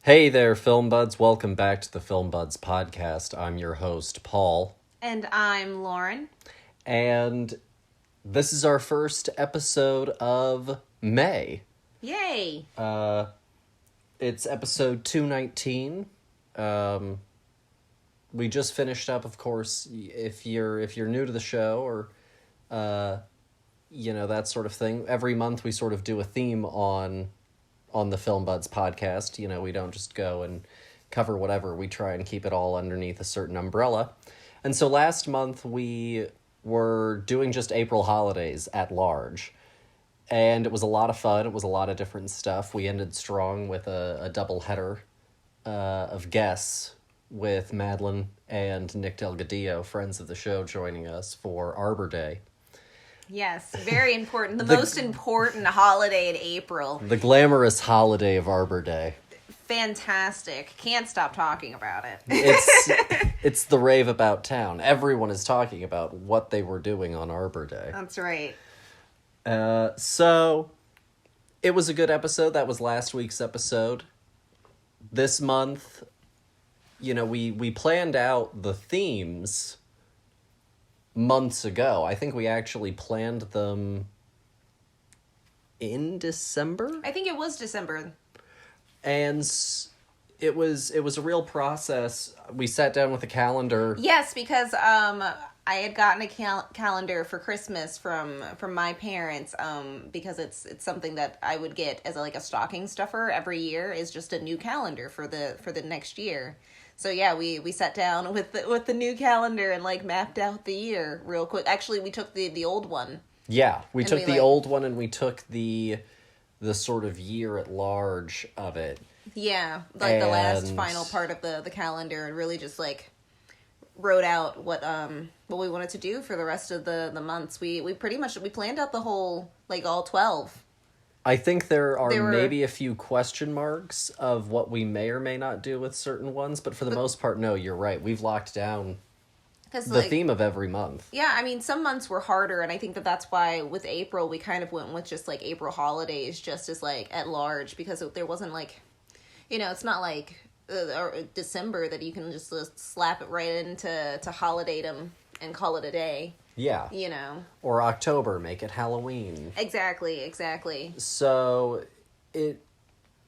Hey there, Film Buds. Welcome back to the Film Buds podcast. I'm your host, Paul. And I'm Lauren. And this is our first episode of May. Yay! It's episode 219. We just finished up, of course, if you're new to the show or that sort of thing. Every month we sort of do a theme on the Film Buds podcast. We don't just go and cover whatever. We try and keep it all underneath a certain umbrella. And so last month we were doing just April holidays at large. And it was a lot of fun. It was a lot of different stuff. We ended strong with a double header of guests with Madeline and Nick Delgadillo, friends of the show, joining us for Arbor Day. Yes, very important. The most important holiday in April. The glamorous holiday of Arbor Day. Fantastic. Can't stop talking about it. It's the rave about town. Everyone is talking about what they were doing on Arbor Day. That's right. So it was a good episode. That was last week's episode. This month, we planned out the themes months ago. I think we actually planned them in December? I think it was December. And it was a real process. We sat down with a calendar. Yes, because I had gotten a calendar for Christmas from my parents, because it's something that I would get as a stocking stuffer every year, is just a new calendar for the next year. So yeah, we sat down with the new calendar and mapped out the year real quick. Actually, we took the old one. Yeah, we took the old one and we took the sort of year at large of it. Yeah, the last final part of the calendar, and really just wrote out what we wanted to do for the rest of the months. We pretty much planned out the whole all 12. I think there are maybe a few question marks of what we may or may not do with certain ones, but for the most part, no, you're right. We've locked down the theme of every month. Yeah, I mean, some months were harder, and I think that's why with April, we kind of went with just April holidays just as at large, because there wasn't it's not or December that you can just slap it right into holidaydom and call it a day. Yeah. Or October, make it Halloween. Exactly. So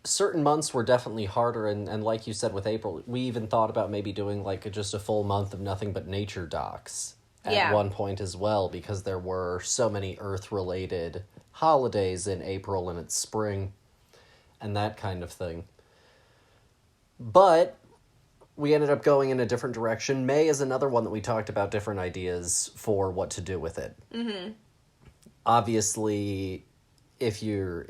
certain months were definitely harder, and like you said with April, we even thought about maybe doing just a full month of nothing but nature docs at one point as well, because there were so many Earth-related holidays in April, and it's spring and that kind of thing. But we ended up going in a different direction. May is another one that we talked about different ideas for what to do with it. Mm-hmm. Obviously, if you're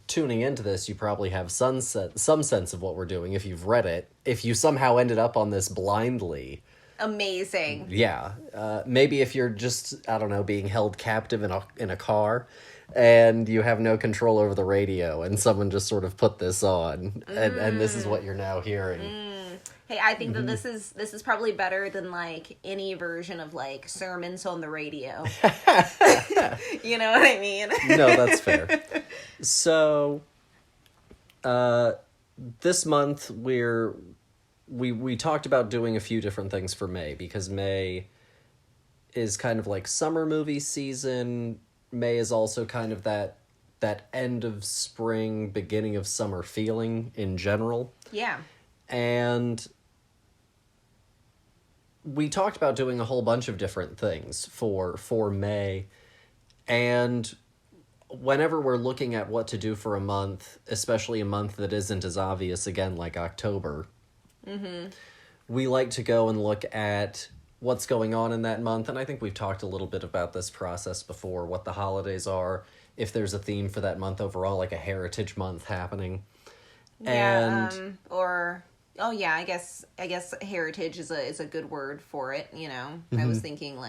tuning into this, you probably have some sense of what we're doing if you've read it. If you somehow ended up on this blindly, amazing. Yeah, maybe if you're just, I don't know, being held captive in a car, and you have no control over the radio, and someone just sort of put this on, and this is what you're now hearing. Hey, I think that this is probably better than any version of sermons on the radio. You know what I mean? No, that's fair. So, this month we talked about doing a few different things for May, because May is kind of summer movie season. May is also kind of that end of spring, beginning of summer feeling in general. Yeah. And we talked about doing a whole bunch of different things for May, and whenever we're looking at what to do for a month, especially a month that isn't as obvious, again, like October, we like to go and look at what's going on in that month, and I think we've talked a little bit about this process before, what the holidays are, if there's a theme for that month overall, like a heritage month happening. Yeah, oh yeah, I guess heritage is a good word for it. I was thinking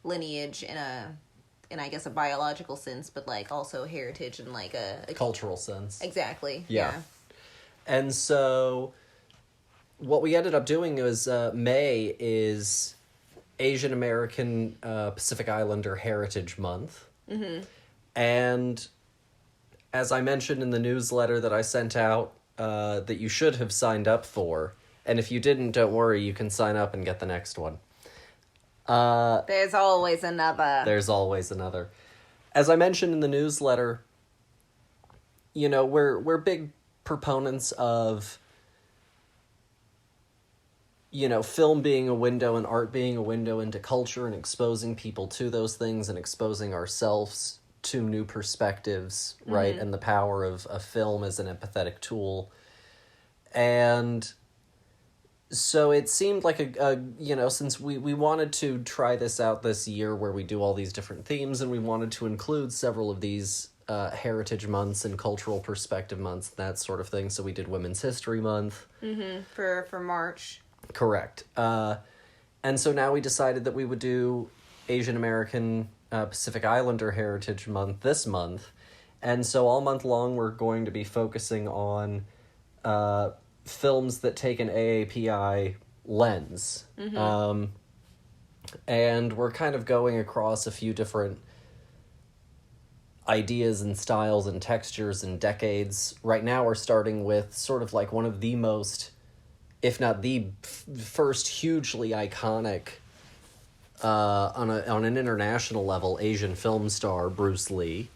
lineage in I guess a biological sense, but also heritage in a cultural sense. Exactly. Yeah. And so what we ended up doing was May is Asian American Pacific Islander Heritage Month. Mm-hmm. And as I mentioned in the newsletter that I sent out that you should have signed up for. And if you didn't, don't worry, you can sign up and get the next one. There's always another. There's always another. As I mentioned in the newsletter, you know, we're big proponents of, you know, film being a window and art being a window into culture and exposing people to those things and exposing ourselves to new perspectives, right? And the power of a film as an empathetic tool. And so it seemed like a you know, since we wanted to try this out this year where we do all these different themes, and we wanted to include several of these heritage months and cultural perspective months, that sort of thing. So we did Women's History Month. For March. Correct. And so now we decided that we would do Asian American Pacific Islander Heritage Month this month. And so all month long we're going to be focusing on films that take an AAPI lens. And we're kind of going across a few different ideas and styles and textures and decades. Right now we're starting with sort of like one of the most, if not the first hugely iconic, on an international level, Asian film star, Bruce Lee.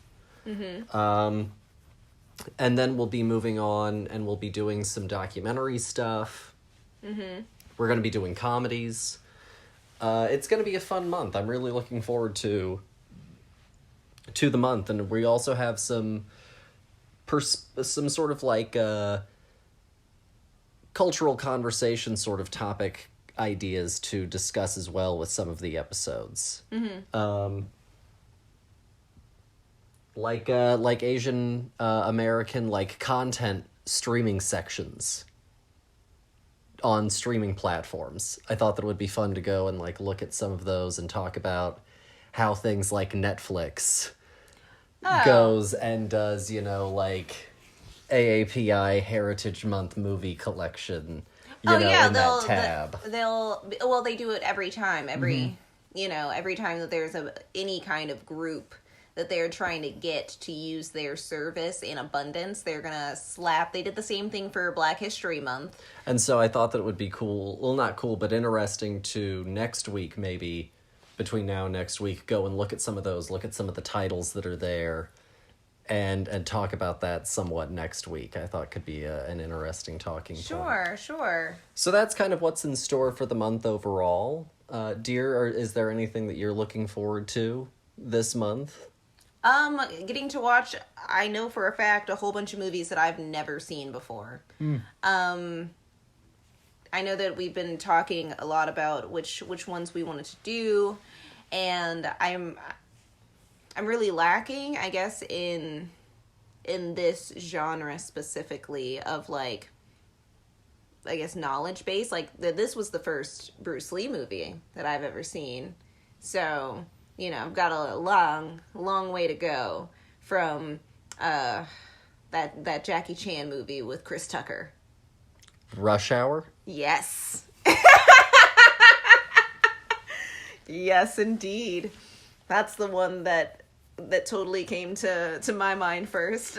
And then we'll be moving on, and we'll be doing some documentary stuff. We're going to be doing comedies. It's going to be a fun month. I'm really looking forward to the month, and we also have some sort of like cultural conversation sort of topic ideas to discuss as well with some of the episodes. Like Asian American like content streaming sections on streaming platforms. I thought that it would be fun to go and like look at some of those and talk about how things like Netflix goes and does, you know, like AAPI Heritage Month movie collection, you know, in that tab. They do it every time, you know, every time that there's any kind of group that they're trying to get to use their service in abundance, they're gonna slap. They did the same thing for Black History Month. And so I thought that it would be cool, well, not cool, but interesting to next week, maybe, between now and next week, go and look at some of those, look at some of the titles that are there, and talk about that somewhat next week. I thought could be an interesting talking point. Sure. So that's kind of what's in store for the month overall. Dear, is there anything that you're looking forward to this month? Getting to watch, I know for a fact, a whole bunch of movies that I've never seen before. I know that we've been talking a lot about which ones we wanted to do, and I'm really lacking, I guess, in this genre specifically of, like, I guess, knowledge base. Like, this was the first Bruce Lee movie that I've ever seen. So, you know, I've got a long way to go from that Jackie Chan movie with Chris Tucker. Rush Hour? Yes. Yes, indeed. That's the one that totally came to my mind first.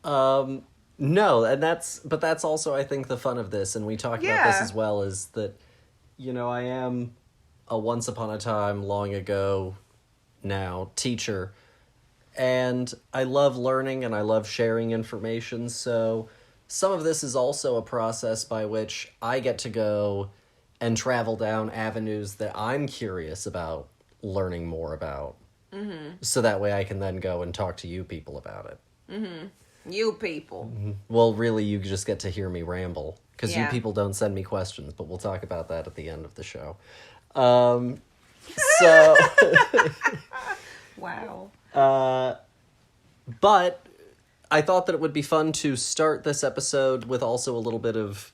No, and that's also, I think, the fun of this, and we talked about this as well, is that, you know, I am a once upon a time, long ago now, teacher, and I love learning and I love sharing information, so some of this is also a process by which I get to go and travel down avenues that I'm curious about learning more about. So that way I can then go and talk to you people about it. You people. Well, really, you just get to hear me ramble, because you people don't send me questions, but we'll talk about that at the end of the show. So... Wow. But I thought that it would be fun to start this episode with also a little bit of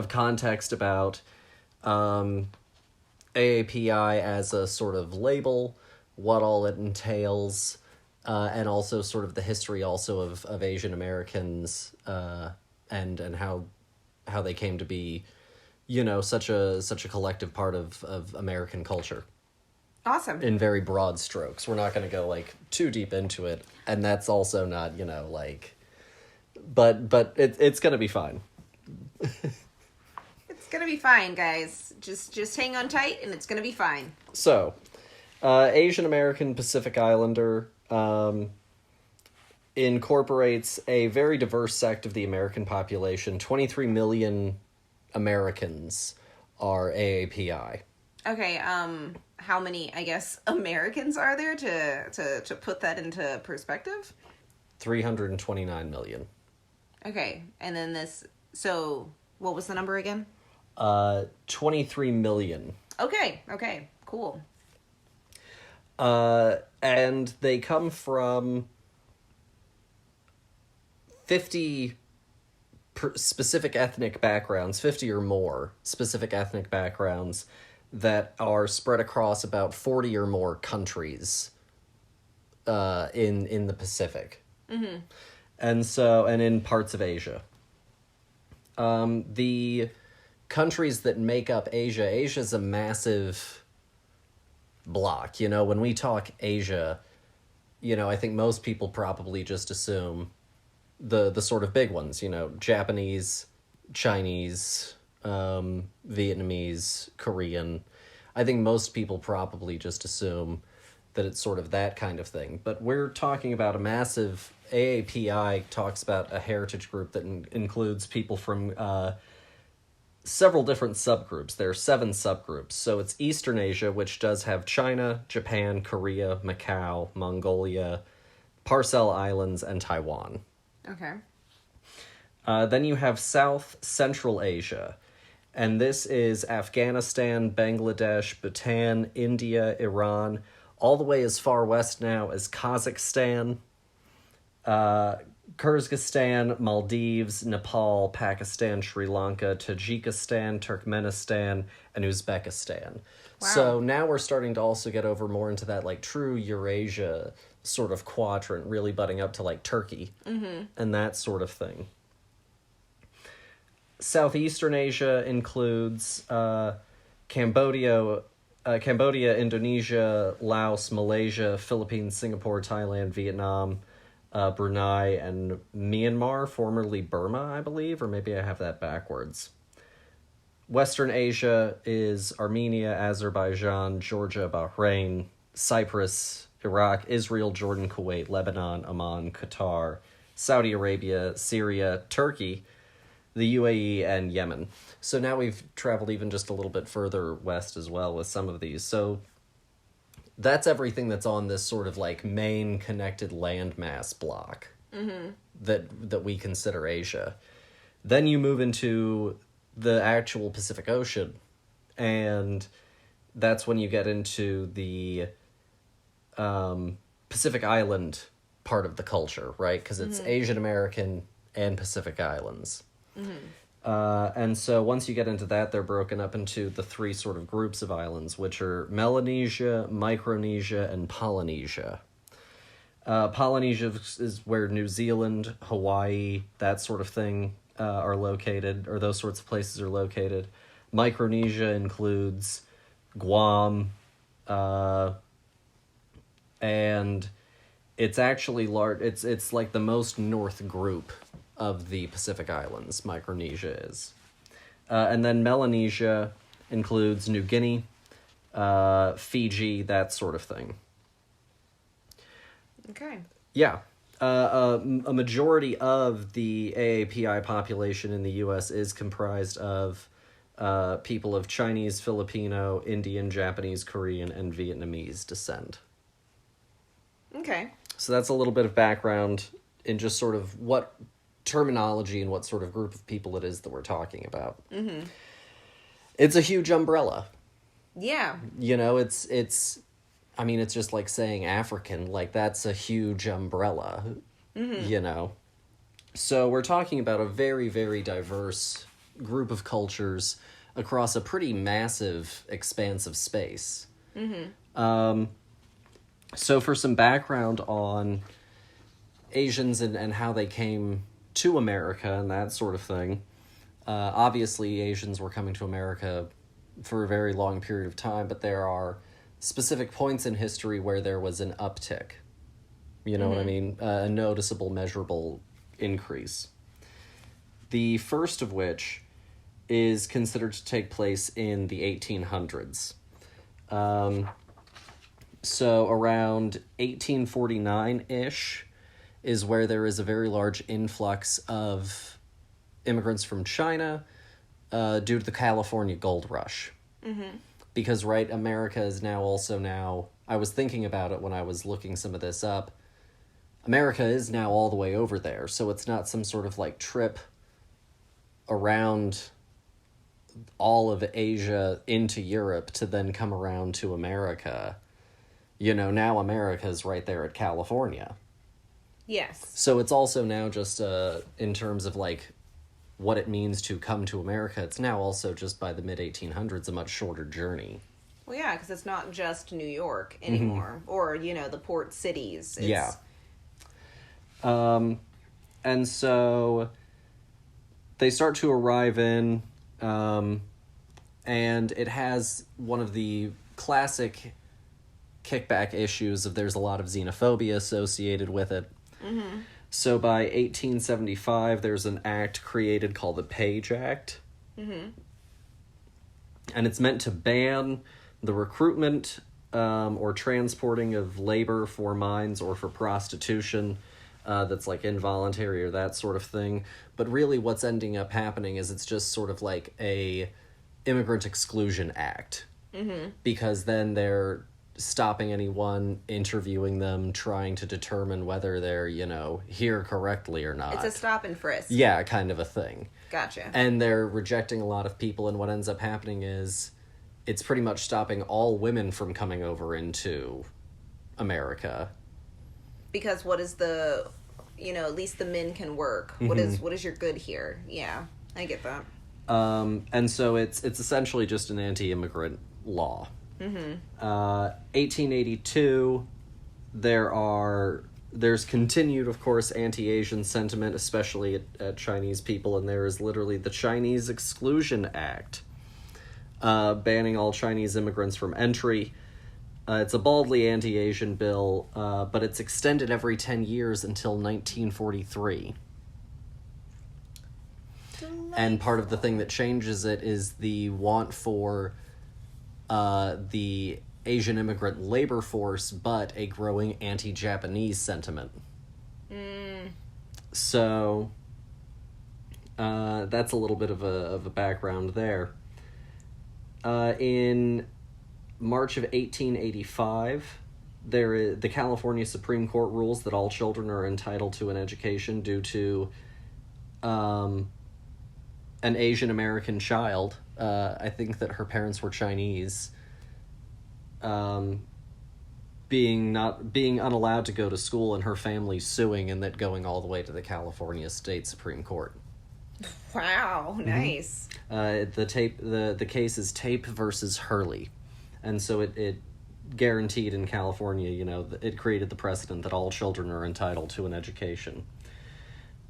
context about AAPI as a sort of label, what all it entails, and also sort of the history also of Asian Americans, and how they came to be, you know, such a collective part of American culture. Awesome. In very broad strokes. We're not going to go, like, too deep into it, and that's also not, you know, like, but it's gonna be fine. It's gonna be fine, guys. Just hang on tight, and it's gonna be fine. So, Asian American Pacific Islander incorporates a very diverse sect of the American population. 23 million Americans are AAPI. Okay, how many, I guess, Americans are there to put that into perspective? 329 million. Okay, and then so what was the number again? 23 million. Okay, cool. And they come from 50 specific ethnic backgrounds, 50 or more specific ethnic backgrounds that are spread across about 40 or more countries in the Pacific. Mm-hmm. And in parts of Asia. The countries that make up Asia's a massive block. You know, when we talk Asia, you know, I think most people probably just assume the sort of big ones, you know, Japanese, Chinese, Vietnamese, Korean. I think most people probably just assume that it's sort of that kind of thing. But we're talking about a massive... AAPI talks about a heritage group that includes people from several different subgroups. There are 7 subgroups. So it's Eastern Asia, which does have China, Japan, Korea, Macau, Mongolia, Parcel Islands, and Taiwan. Okay. Then you have South Central Asia, and this is Afghanistan, Bangladesh, Bhutan, India, Iran, all the way as far west now as Kazakhstan, Kyrgyzstan, Maldives, Nepal, Pakistan, Sri Lanka, Tajikistan, Turkmenistan, and Uzbekistan. Wow. So now we're starting to also get over more into that like true Eurasia sort of quadrant, really butting up to like Turkey and that sort of thing. Southeastern Asia includes Cambodia, Indonesia, Laos, Malaysia, Philippines, Singapore, Thailand, Vietnam, Brunei, and Myanmar, formerly Burma, I believe, or maybe I have that backwards. Western Asia is Armenia, Azerbaijan, Georgia, Bahrain, Cyprus, Iraq, Israel, Jordan, Kuwait, Lebanon, Oman, Qatar, Saudi Arabia, Syria, Turkey, the UAE, and Yemen. So now we've traveled even just a little bit further west as well with some of these. So that's everything that's on this sort of like main connected landmass block that we consider Asia. Then you move into the actual Pacific Ocean, and that's when you get into the Pacific Island part of the culture, right? Because it's Asian American and Pacific Islands. And so once you get into that, they're broken up into the 3 sort of groups of islands, which are Melanesia, Micronesia, and Polynesia. Polynesia is where New Zealand, Hawaii, that sort of thing are located, or those sorts of places are located. Micronesia includes Guam, and it's actually large. It's like the most north group of the Pacific Islands, Micronesia is. And then Melanesia includes New Guinea, Fiji, that sort of thing. Okay. Yeah. A majority of the AAPI population in the U.S. is comprised of people of Chinese, Filipino, Indian, Japanese, Korean, and Vietnamese descent. Okay. So that's a little bit of background in just sort of what terminology and what sort of group of people it is that we're talking about. Mm-hmm. It's a huge umbrella. Yeah. You know, it's I mean, it's just like saying African, like that's a huge umbrella, you know? So we're talking about a very, very diverse group of cultures across a pretty massive expanse of space. So for some background on Asians and how they came to America and that sort of thing, obviously Asians were coming to America for a very long period of time, but there are specific points in history where there was an uptick. You know what I mean? A noticeable, measurable increase. The first of which is considered to take place in the 1800s. So around 1849-ish is where there is a very large influx of immigrants from China due to the California gold rush. Mm-hmm. Because, right, America is now, I was thinking about it when I was looking some of this up, America is now all the way over there, so it's not some sort of, like, trip around all of Asia into Europe to then come around to America. You know, now America's right there at California. Yes. So it's also now just, in terms of, like, what it means to come to America, it's now also just by the mid-1800s a much shorter journey. Well, yeah, because it's not just New York anymore, or, you know, the port cities. Yeah. And so they start to arrive in, and it has one of the classic kickback issues of there's a lot of xenophobia associated with it. Mm-hmm. So by 1875, there's an act created called the Page Act. Mm-hmm. And it's meant to ban the recruitment or transporting of labor for mines or for prostitution that's like involuntary or that sort of thing. But really what's ending up happening is it's just sort of like a immigrant exclusion act. Mm-hmm. Because then they're stopping anyone, interviewing them, trying to determine whether they're, you know, here correctly or not. It's a stop and frisk. Yeah, kind of a thing. Gotcha. And they're rejecting a lot of people, and what ends up happening is it's pretty much stopping all women from coming over into America. Because what is the, you know, at least the men can work. Mm-hmm. What is your good here? Yeah, I get that. And so it's essentially just an anti-immigrant law. Mm-hmm. 1882, there's continued, of course, anti-Asian sentiment, especially at Chinese people, and there is literally the Chinese Exclusion Act, banning all Chinese immigrants from entry. It's a baldly anti-Asian bill, but it's extended every 10 years until 1943. Delightful. And part of the thing that changes it is the want for the Asian immigrant labor force, but a growing anti-Japanese sentiment. Mm. So, that's a little bit of a background there. In March of 1885, the California Supreme Court rules that all children are entitled to an education due to an Asian American child. I think that her parents were Chinese, being unallowed to go to school, and her family suing, and that going all the way to the California State Supreme Court. Wow, nice. Mm-hmm. The case is Tape versus Hurley, and so it guaranteed in California, you know, it created the precedent that all children are entitled to an education.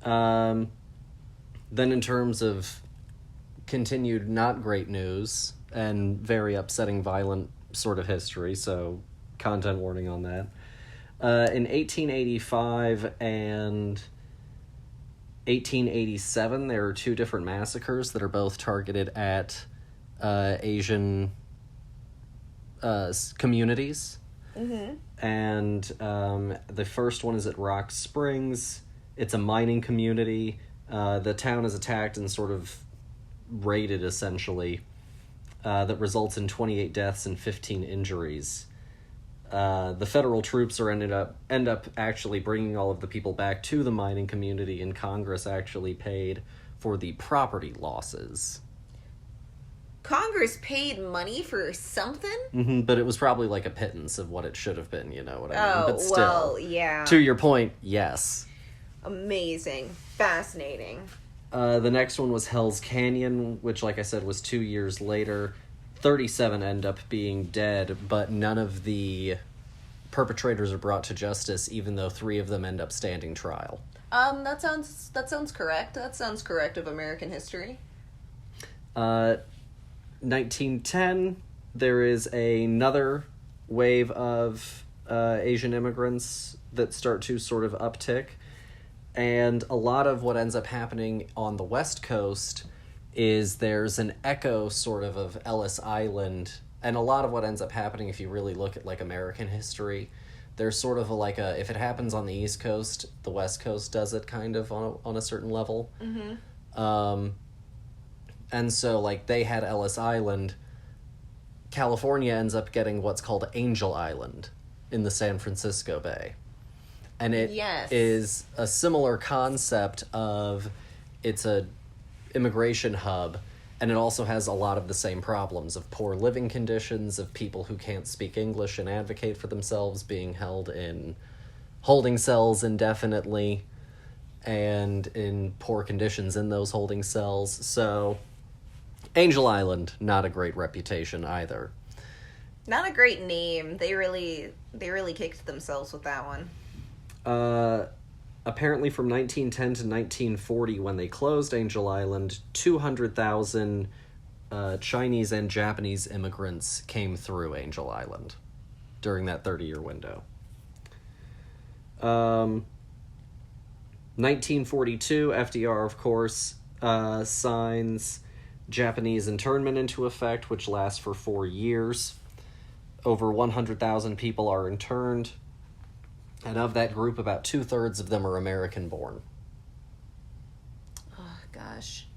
Then in terms of continued not great news and very upsetting violent sort of history, so content warning on that. In 1885 and 1887, there are two different massacres that are both targeted at Asian communities. Mm-hmm. And the first one is at Rock Springs. It's a mining community. The town is attacked and sort of raided, essentially, that results in 28 deaths and 15 injuries. The federal troops end up actually bringing all of the people back to the mining community, and Congress actually paid for the property losses. Congress paid money for something? Mm-hmm, but it was probably like a pittance of what it should have been, you know what I mean? But still, well, yeah. To your point, yes. Amazing. Fascinating. The next one was Hell's Canyon, which, like I said, was 2 years later. 37 end up being dead, but none of the perpetrators are brought to justice, even though 3 of them end up standing trial. That sounds correct. That sounds correct of American history. 1910, there is another wave of Asian immigrants that start to sort of uptick. And a lot of what ends up happening on the West Coast is there's an echo sort of Ellis Island. And a lot of what ends up happening, if you really look at like American history, there's sort of if it happens on the East Coast, the West Coast does it kind of on a certain level. Mm-hmm. And so like they had Ellis Island. California ends up getting what's called Angel Island in the San Francisco Bay. And it is a similar concept of it's a immigration hub, and it also has a lot of the same problems of poor living conditions, of people who can't speak English and advocate for themselves being held in holding cells indefinitely and in poor conditions in those holding cells. So Angel Island, not a great reputation either. Not a great name. They really kicked themselves with that one. Apparently from 1910 to 1940, when they closed Angel Island, 200,000 Chinese and Japanese immigrants came through Angel Island during that 30-year window. 1942, FDR, of course, signs Japanese internment into effect, which lasts for 4 years. Over 100,000 people are interned. And of that group, about 2/3 of them are American-born. Oh, gosh.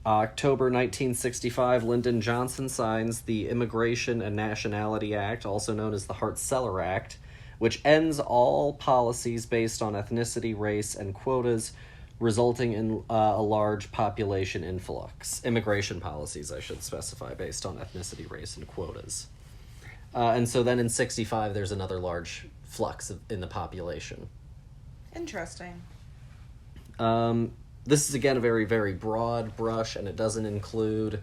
October 1965, Lyndon Johnson signs the Immigration and Nationality Act, also known as the Hart-Celler Act, which ends all policies based on ethnicity, race, and quotas, resulting in a large population influx. Immigration policies, I should specify, based on ethnicity, race, and quotas. And so then in 65, there's another large flux in the population. Interesting. This is, again, a very, very broad brush, and it doesn't include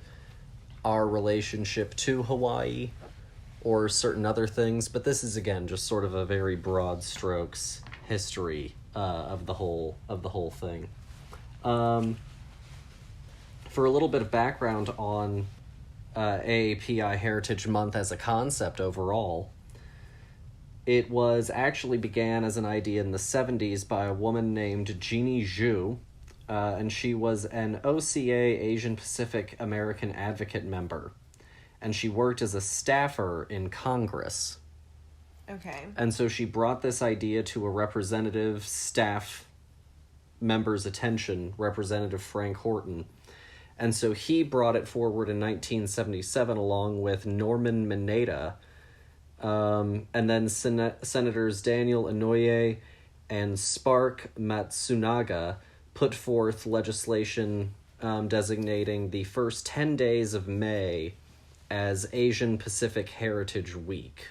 our relationship to Hawaii or certain other things, but this is, again, just sort of a very broad strokes history of the whole thing. For a little bit of background on AAPI Heritage Month as a concept overall, it was actually began as an idea in the 70s by a woman named Jeannie Zhu, and she was an OCA Asian Pacific American Advocate member, and she worked as a staffer in Congress. Okay. And so she brought this idea to a representative staff member's attention, Representative Frank Horton, and so he brought it forward in 1977 along with Norman Mineta, and then Senators Daniel Inouye and Spark Matsunaga put forth legislation designating the first 10 days of May as Asian Pacific Heritage Week.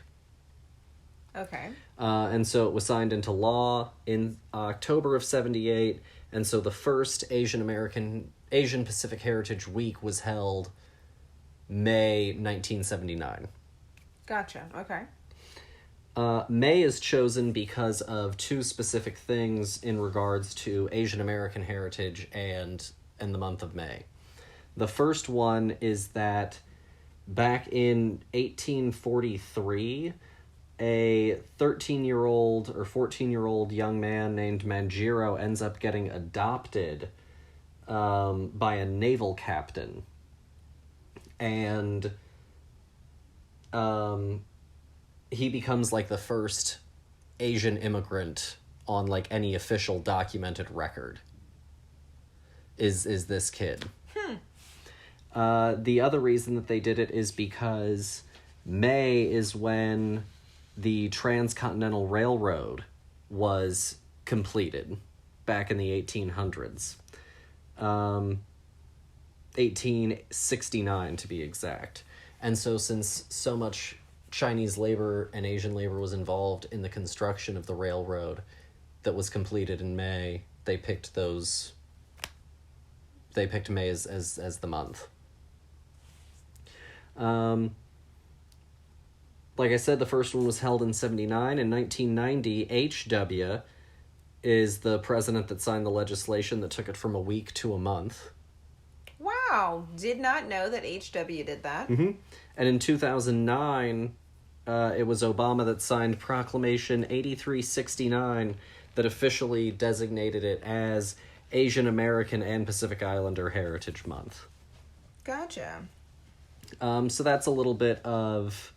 Okay. And so it was signed into law in October of 78, and so the first Asian Pacific Heritage Week was held May 1979. Gotcha. Okay. May is chosen because of two specific things in regards to Asian American heritage and the month of May. The first one is that back in 1843, a 13-year-old or 14-year-old young man named Manjiro ends up getting adopted by a naval captain. And he becomes like the first Asian immigrant on like any official documented record is this kid. The other reason that they did it is because May is when the Transcontinental Railroad was completed back in the 1800s. 1869 to be exact. And so since so much Chinese labor and Asian labor was involved in the construction of the railroad that was completed in May, they picked May as the month. Like I said, the first one was held in 79. In 1990, H.W. is the president that signed the legislation that took it from a week to a month. Wow, did not know that H.W. did that. Mm-hmm. And in 2009, it was Obama that signed Proclamation 8369 that officially designated it as Asian American and Pacific Islander Heritage Month. Gotcha. So that's a little bit of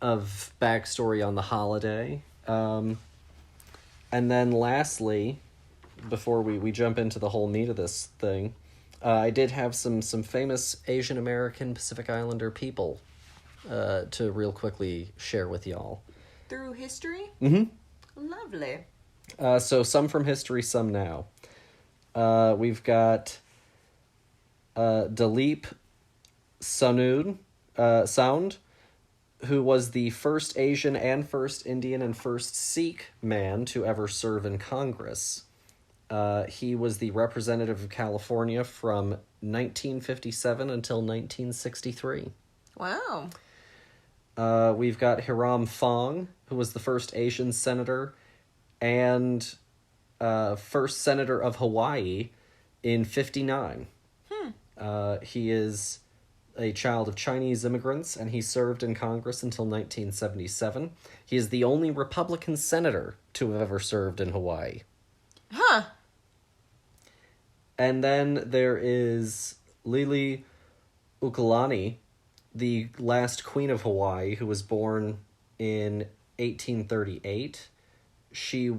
backstory on the holiday. And then lastly, before we jump into the whole meat of this thing, I did have some famous Asian American Pacific Islander people to real quickly share with y'all. Through history? Mm-hmm. Lovely. So some from history, some now. We've got Dalip Sound, who was the first Asian and first Indian and first Sikh man to ever serve in Congress. He was the representative of California from 1957 until 1963. Wow. We've got Hiram Fong, who was the first Asian senator and first senator of Hawaii in 1959. He is a child of Chinese immigrants, and he served in Congress until 1977. He is the only Republican senator to have ever served in Hawaii. Huh. And then there is Lili Ukulani, the last queen of Hawaii, who was born in 1838. She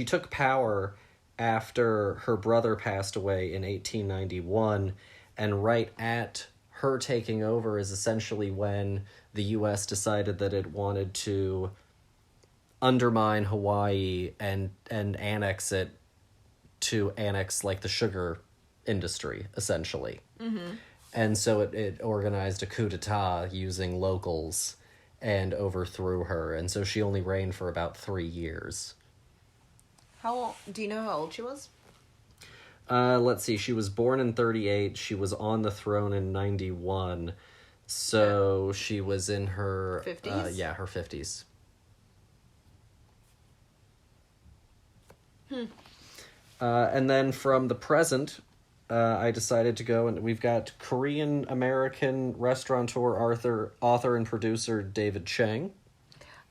took power after her brother passed away in 1891, and right at her taking over is essentially when the U.S. decided that it wanted to undermine Hawaii and annex it to annex, like, the sugar industry, essentially. Mm-hmm. And so it organized a coup d'etat using locals and overthrew her, and so she only reigned for about 3 years. Do you know how old she was? Let's see, she was born in 1938, she was on the throne in 1991, so she was in her... 50s? Yeah, her 50s. And then from the present, I decided to go, and we've got Korean-American restaurateur, author, and producer David Chang.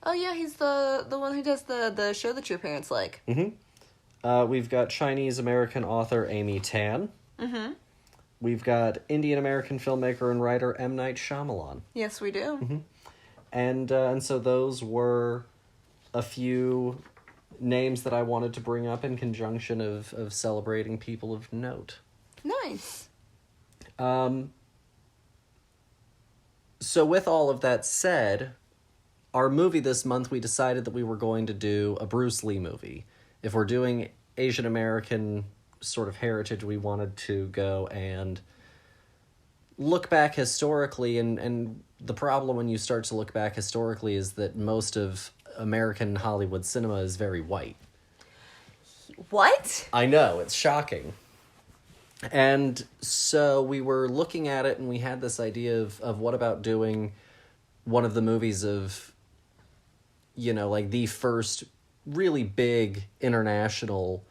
Oh yeah, he's the one who does the show that your parents like. Mm-hmm. We've got Chinese-American author Amy Tan. Mm-hmm. We've got Indian-American filmmaker and writer M. Night Shyamalan. Yes, we do. Mm-hmm. And so those were a few names that I wanted to bring up in conjunction of celebrating people of note. Nice. So with all of that said, our movie this month, we decided that we were going to do a Bruce Lee movie. If we're doing Asian American sort of heritage, we wanted to go and look back historically, and the problem when you start to look back historically is that most of American Hollywood cinema is very white. What? I know, it's shocking. And so we were looking at it, and we had this idea of what about doing one of the movies of, you know, like the first really big international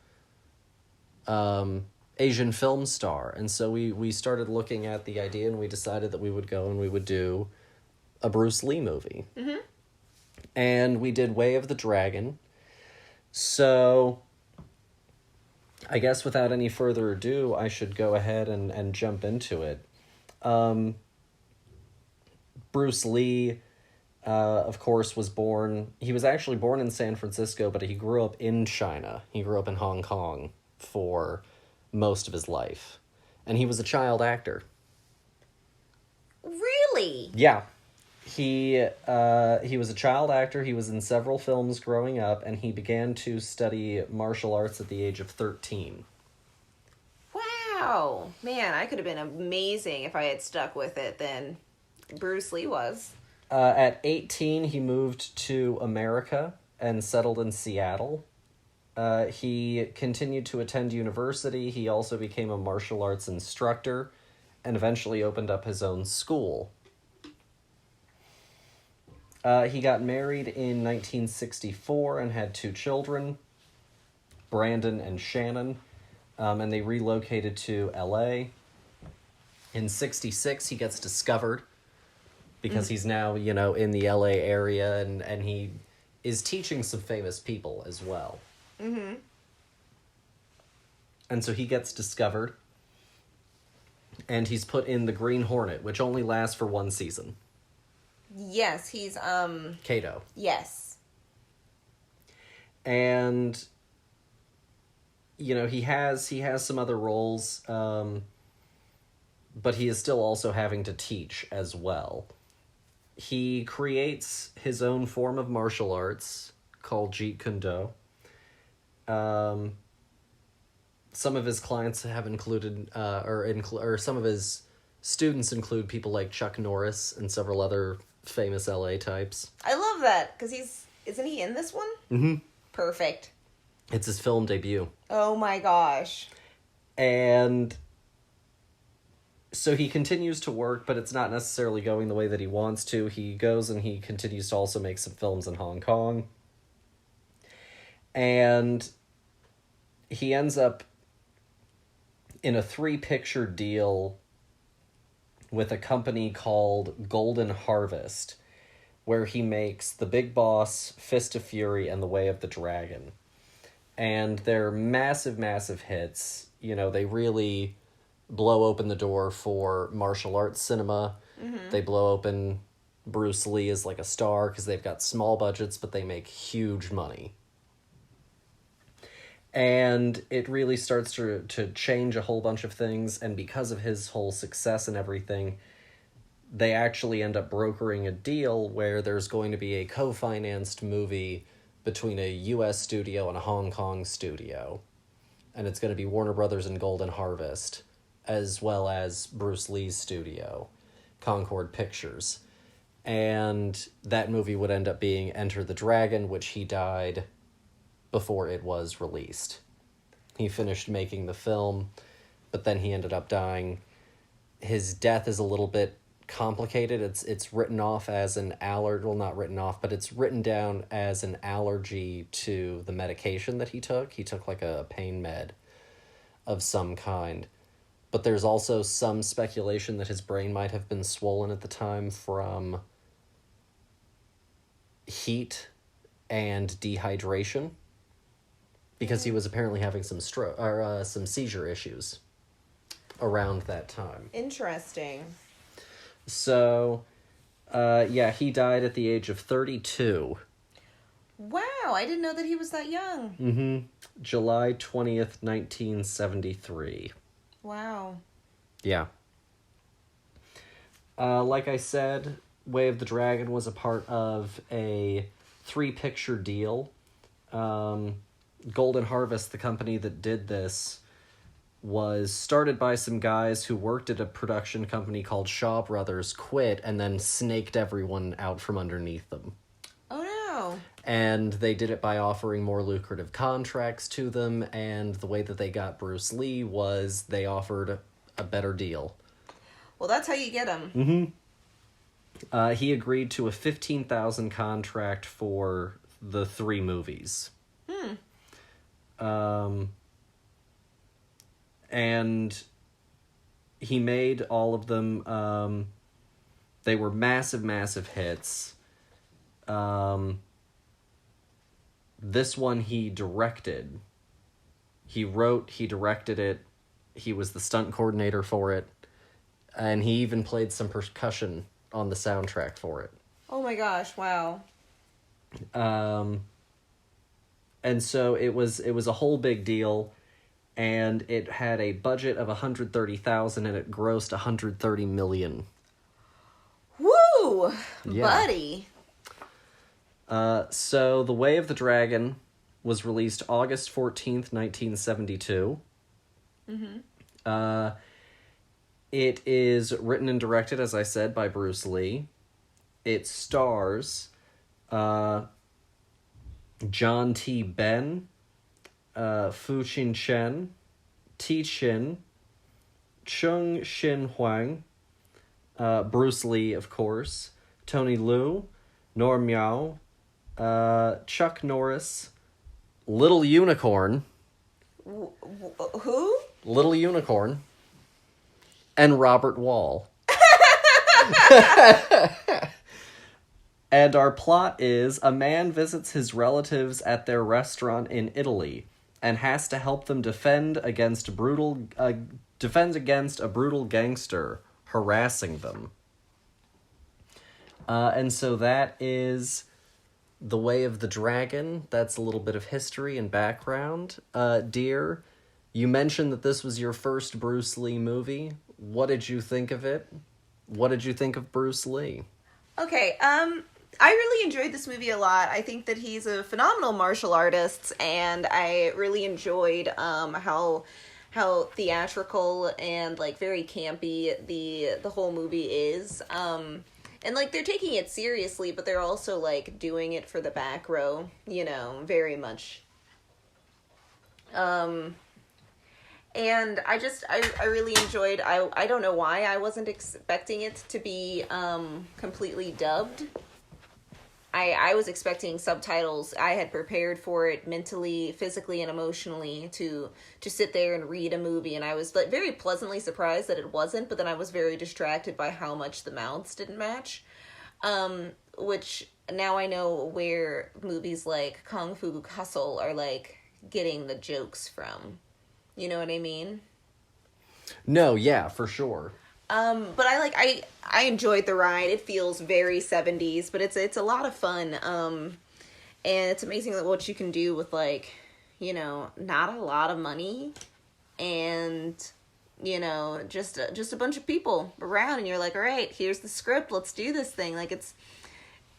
Asian film star. And so we started looking at the idea, and we decided that we would go and we would do a Bruce Lee movie. Mm-hmm. And we did Way of the Dragon. So I guess without any further ado, I should go ahead and jump into it. Bruce Lee, of course, he was actually born in San Francisco, but he grew up in China. He grew up in Hong Kong for most of his life. And he was a child actor. Really? Yeah. He was a child actor. He was in several films growing up, and he began to study martial arts at the age of 13. Wow. Man, I could have been amazing if I had stuck with it than Bruce Lee was. At 18, he moved to America and settled in Seattle. He continued to attend university. He also became a martial arts instructor and eventually opened up his own school. He got married in 1964 and had 2 children, Brandon and Shannon, and they relocated to LA. In 1966, he gets discovered because he's now, in the LA area, and he is teaching some famous people as well. Mm-hmm. And so he gets discovered, and he's put in the Green Hornet, which only lasts for one season. Yes, he's, Kato. Yes. And, you know, he has some other roles, but he is still also having to teach as well. He creates his own form of martial arts called Jeet Kune Do. Some of his clients have included, or some of his students include people like Chuck Norris and several other famous LA types. I love that, because isn't he in this one? Mm-hmm. Perfect. It's his film debut. Oh my gosh. And so he continues to work, but it's not necessarily going the way that he wants to. He goes and he continues to also make some films in Hong Kong. And he ends up in a 3-picture deal with a company called Golden Harvest, where he makes The Big Boss, Fist of Fury, and The Way of the Dragon. And they're massive, massive hits. You know, they really blow open the door for martial arts cinema. Mm-hmm. They blow open Bruce Lee as like a star because they've got small budgets, but they make huge money. And it really starts to change a whole bunch of things, and because of his whole success and everything, they actually end up brokering a deal where there's going to be a co-financed movie between a U.S. studio and a Hong Kong studio. And it's going to be Warner Brothers and Golden Harvest, as well as Bruce Lee's studio, Concord Pictures. And that movie would end up being Enter the Dragon, which he died before it was released. He finished making the film, but then he ended up dying. His death is a little bit complicated. It's written off as an allergy, well, not written off, but it's written down as an allergy to the medication that he took. He took like a pain med of some kind. But there's also some speculation that his brain might have been swollen at the time from heat and dehydration, because he was apparently having some some seizure issues around that time. Interesting. So, yeah, he died at the age of 32. Wow, I didn't know that he was that young. Mm-hmm. July 20th, 1973. Wow. Yeah. Like I said, Way of the Dragon was a part of a 3-picture deal. Golden Harvest, the company that did this, was started by some guys who worked at a production company called Shaw Brothers, quit, and then snaked everyone out from underneath them. Oh, no. And they did it by offering more lucrative contracts to them, and the way that they got Bruce Lee was they offered a better deal. Well, that's how you get him. Mm-hmm. He agreed to a $15,000 contract for the 3 movies. And he made all of them. They were massive, massive hits. This one he directed. He wrote, he directed it. He was the stunt coordinator for it. And he even played some percussion on the soundtrack for it. Oh my gosh, wow. And so it was a whole big deal, and it had a budget of $130,000 and it grossed $130 million. Woo! Yeah. Buddy. So The Way of the Dragon was released August 14th, 1972. Mm-hmm. It is written and directed, as I said, by Bruce Lee. It stars John T. Ben, Fu Xin Chen, Ti Xin, Chung Shin Huang, Bruce Lee, of course, Tony Liu, Nor Miao, Chuck Norris, Little Unicorn. Who? Little Unicorn. And Robert Wall. And our plot is a man visits his relatives at their restaurant in Italy and has to help them defend against a brutal gangster harassing them. And so that is The Way of the Dragon. That's a little bit of history and background. Dear, you mentioned that this was your first Bruce Lee movie. What did you think of it? What did you think of Bruce Lee? Okay, I really enjoyed this movie a lot. I think that he's a phenomenal martial artist, and I really enjoyed how theatrical and like very campy the whole movie is. And like they're taking it seriously, but they're also like doing it for the back row, you know, very much. And I really enjoyed, I don't know why I wasn't expecting it to be completely dubbed. I was expecting subtitles. I had prepared for it mentally, physically, and emotionally to sit there and read a movie, and I was like very pleasantly surprised that it wasn't, but then I was very distracted by how much the mouths didn't match. Which now I know where movies like Kung Fu Hustle are like getting the jokes from. You know what I mean? No, yeah, for sure. But I enjoyed the ride. It feels very 70s, but it's a lot of fun. And it's amazing what you can do with like, you know, not a lot of money and, you know, just a bunch of people around, and you're like, all right, here's the script. Let's do this thing. Like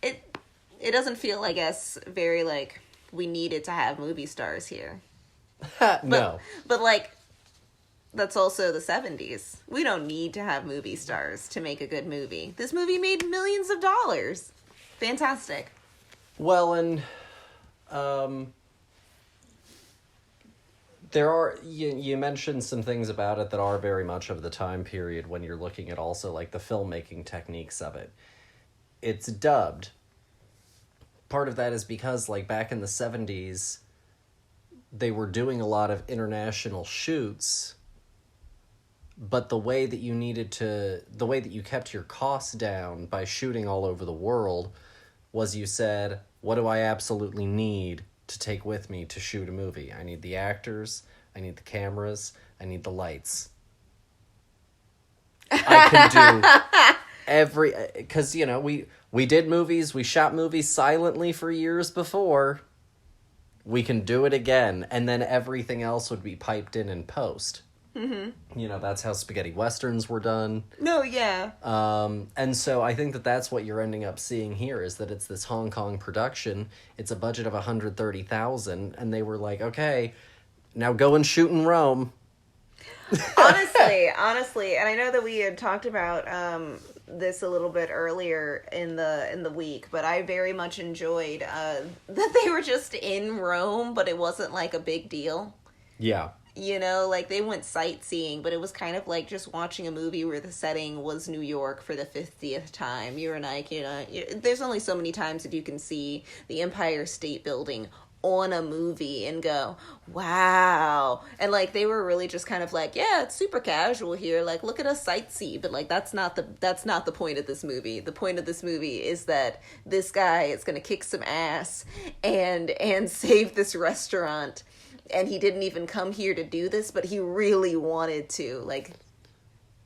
it doesn't feel, I guess, very like we needed to have movie stars here. No. But like, that's also the 70s. We don't need to have movie stars to make a good movie. This movie made millions of dollars. Fantastic. Well, and there are, you mentioned some things about it that are very much of the time period when you're looking at also like the filmmaking techniques of it. It's dubbed. Part of that is because like back in the 70s, they were doing a lot of international shoots, but the way that you kept your costs down by shooting all over the world was you said, what do I absolutely need to take with me to shoot a movie? I need the actors, I need the cameras, I need the lights. I can do because, you know, we did movies, we shot movies silently for years before. We can do it again, and then everything else would be piped in post. Mm-hmm. You know, that's how spaghetti westerns were done. No, yeah. And so I think that that's what you're ending up seeing here, is that it's this Hong Kong production. It's a budget of $130,000, and they were like, okay, now go and shoot in Rome. honestly, and I know that we had talked about this a little bit earlier in the week, but I very much enjoyed that they were just in Rome, but it wasn't like a big deal. Yeah. You know, like they went sightseeing, but it was kind of like just watching a movie where the setting was New York for the 50th time. You were like, you know, there's only so many times that you can see the Empire State Building on a movie and go, wow. And like they were really just kind of like, yeah, it's super casual here, like look at us sightsee, but like that's not the point of this movie. The point of this movie is that this guy is going to kick some ass and save this restaurant, and he didn't even come here to do this, but he really wanted to. Like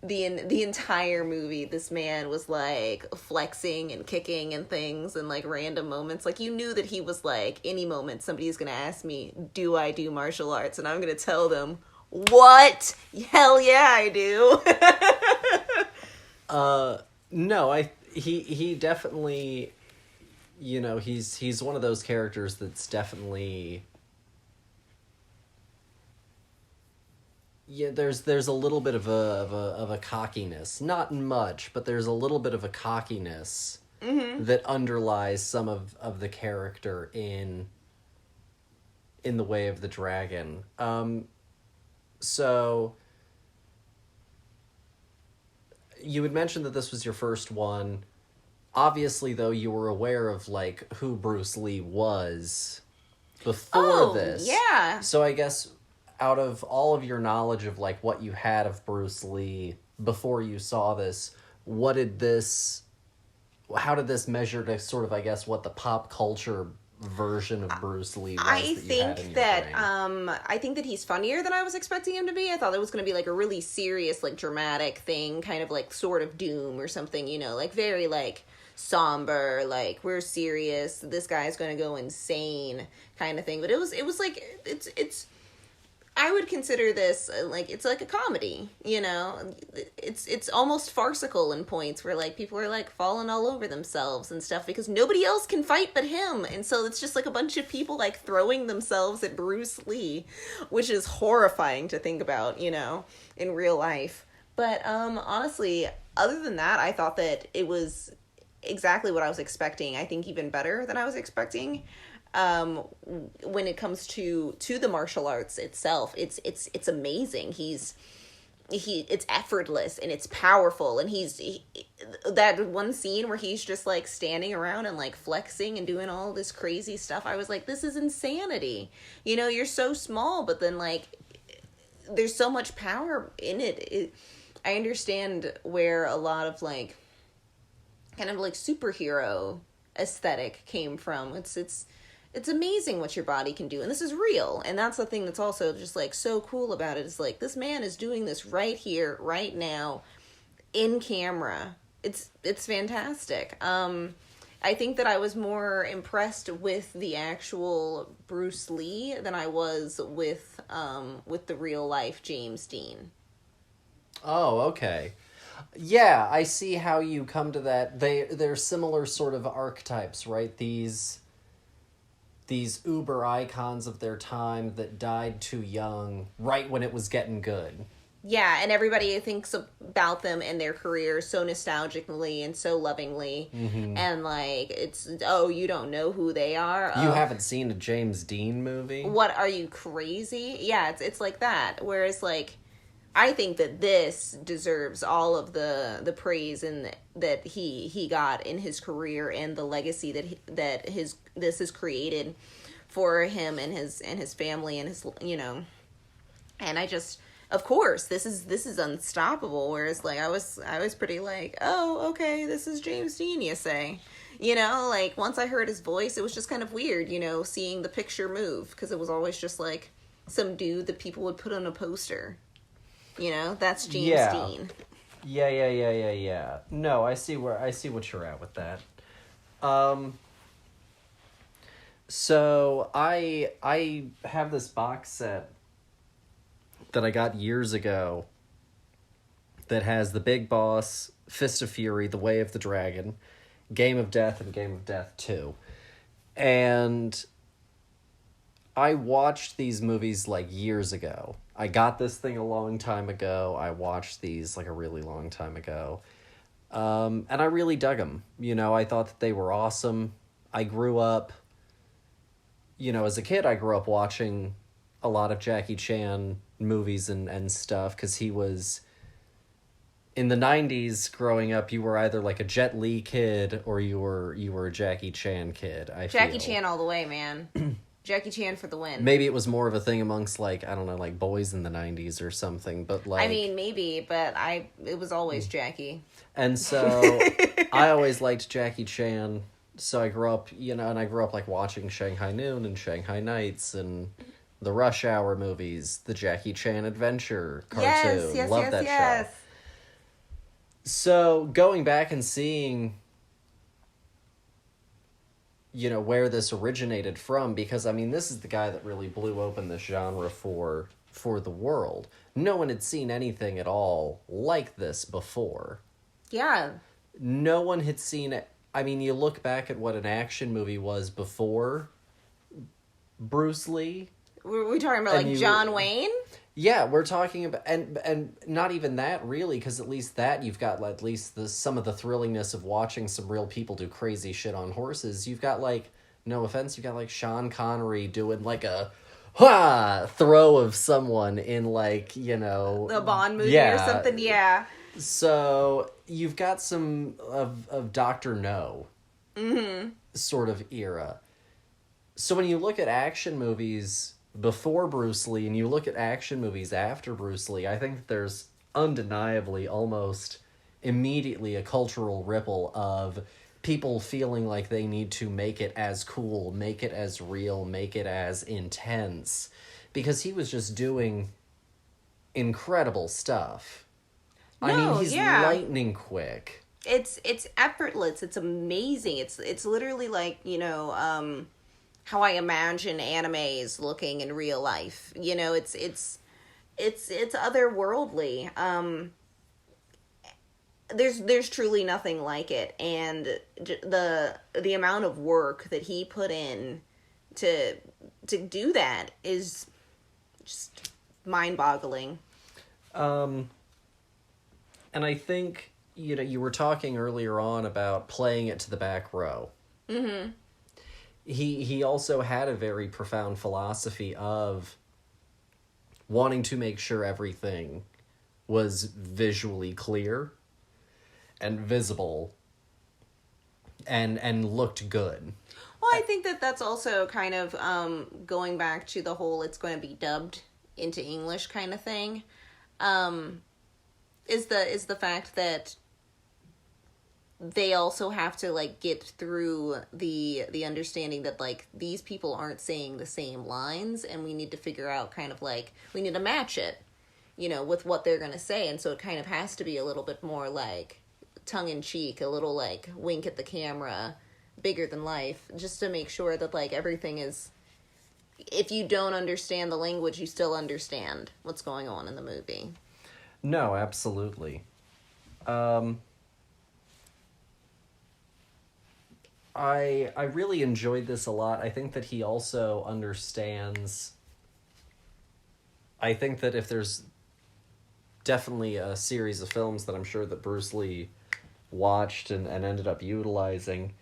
the entire movie, this man was like flexing and kicking and things and like random moments. Like you knew that he was like, any moment somebody's gonna ask me, do I do martial arts? And I'm gonna tell them, what? Hell yeah, I do. No, he definitely, you know, he's one of those characters that's definitely. Yeah, there's a little bit of a cockiness, not much, but there's a little bit of a cockiness that underlies some of the character in The Way of the Dragon. So you had mentioned that this was your first one. Obviously, though, you were aware of like who Bruce Lee was before this. Yeah. So I guess, out of all of your knowledge of like what you had of Bruce Lee before you saw this, what did this how did this measure to sort of, I guess, what the pop culture version of Bruce Lee was I that you had in think your that brain? I think that he's funnier than I was expecting him to be. I thought it was going to be like a really serious, like dramatic thing, kind of like Sword of Doom or something, you know, like very like somber, like we're serious. This guy's going to go insane, kind of thing. But it was like it's. I would consider this like it's like a comedy, you know. It's almost farcical in points where like people are like falling all over themselves and stuff because nobody else can fight but him, and so it's just like a bunch of people like throwing themselves at Bruce Lee, which is horrifying to think about, you know, in real life. But honestly, other than that, I thought that it was exactly what I was expecting. I think even better than I was expecting. When it comes to the martial arts itself, it's amazing. It's effortless and it's powerful, and that one scene where he's just like standing around and like flexing and doing all this crazy stuff. I was like, this is insanity. You know, you're so small, but then like there's so much power in it. I understand where a lot of like kind of like superhero aesthetic came from. It's amazing what your body can do, and this is real. And that's the thing that's also just like so cool about it. Is like this man is doing this right here, right now, in camera. It's fantastic. I think that I was more impressed with the actual Bruce Lee than I was with the real life James Dean. Oh, okay. Yeah, I see how you come to that. They're similar sort of archetypes, right? These uber icons of their time that died too young, right when it was getting good. Yeah, and everybody thinks about them and their career so nostalgically and so lovingly. Mm-hmm. And like it's you don't know who they are. You haven't seen a James Dean movie? What, are you crazy? Yeah, it's like that. Whereas like I think that this deserves all of the praise and that he got in his career and the legacy that this has created for him and his family and his, you know. And I just, of course, this is unstoppable. Whereas like I was pretty like, oh, okay, this is James Dean, you say. You know, like once I heard his voice, it was just kind of weird, you know, seeing the picture move, because it was always just like some dude that people would put on a poster. You know, that's James Dean. Yeah. No, I see what you're at with that. So I have this box set that I got years ago that has The Big Boss, Fist of Fury, The Way of the Dragon, Game of Death, and Game of Death 2. And I watched these movies like years ago. I got this thing a long time ago. I watched these like a really long time ago. And I really dug them. You know, I thought that they were awesome. I grew up, you know, as a kid, I grew up watching a lot of Jackie Chan movies and stuff, because he was, in the 90s growing up, you were either like a Jet Li kid or you were a Jackie Chan kid. Jackie Chan all the way, man. Jackie Chan for the win. Maybe it was more of a thing amongst, like, I don't know, like boys in the 90s or something, but like... I mean, maybe, but it was always Jackie. And so, I always liked Jackie Chan, so I grew up, you know, and I grew up, like, watching Shanghai Noon and Shanghai Nights and the Rush Hour movies, the Jackie Chan Adventure cartoon. Love that show. So, going back and seeing, you know, where this originated from, because I mean, this is the guy that really blew open this genre for the world. No one had seen anything at all like this before. Yeah. No one had seen it. I mean, you look back at what an action movie was before Bruce Lee. Were we talking about like John Wayne? Yeah, we're talking about, and not even that really, because at least that you've got at least some of the thrillingness of watching some real people do crazy shit on horses. You've got like, no offense, you've got like Sean Connery doing like a throw of someone in like, you know, the Bond movie or something. Yeah. So you've got some of Dr. No sort of era. So when you look at action movies before Bruce Lee and you look at action movies after Bruce Lee, I think that there's undeniably almost immediately a cultural ripple of people feeling like they need to make it as cool, make it as real, make it as intense, because he was just doing incredible stuff. I mean, No, he's yeah. lightning quick. It's effortless. It's amazing. It's literally like, how I imagine animes looking in real life. It's otherworldly. There's truly nothing like it, and the amount of work that he put in to do that is just mind-boggling. And I think, you were talking earlier on about playing it to the back row. Mm-hmm. He also had a very profound philosophy of wanting to make sure everything was visually clear and visible and looked good. Well, I think that's also kind of going back to the whole it's going to be dubbed into English kind of thing. Is the fact that they also have to like get through the understanding that like these people aren't saying the same lines, and we need to figure out kind of like we need to match it, with what they're going to say, and so it kind of has to be a little bit more like tongue-in-cheek, a little like wink at the camera, bigger than life, just to make sure that like everything is, if you don't understand the language, you still understand what's going on in the movie. No, absolutely. I really enjoyed this a lot. I think that he also understands. I think that if there's definitely a series of films that I'm sure that Bruce Lee watched and ended up utilizing,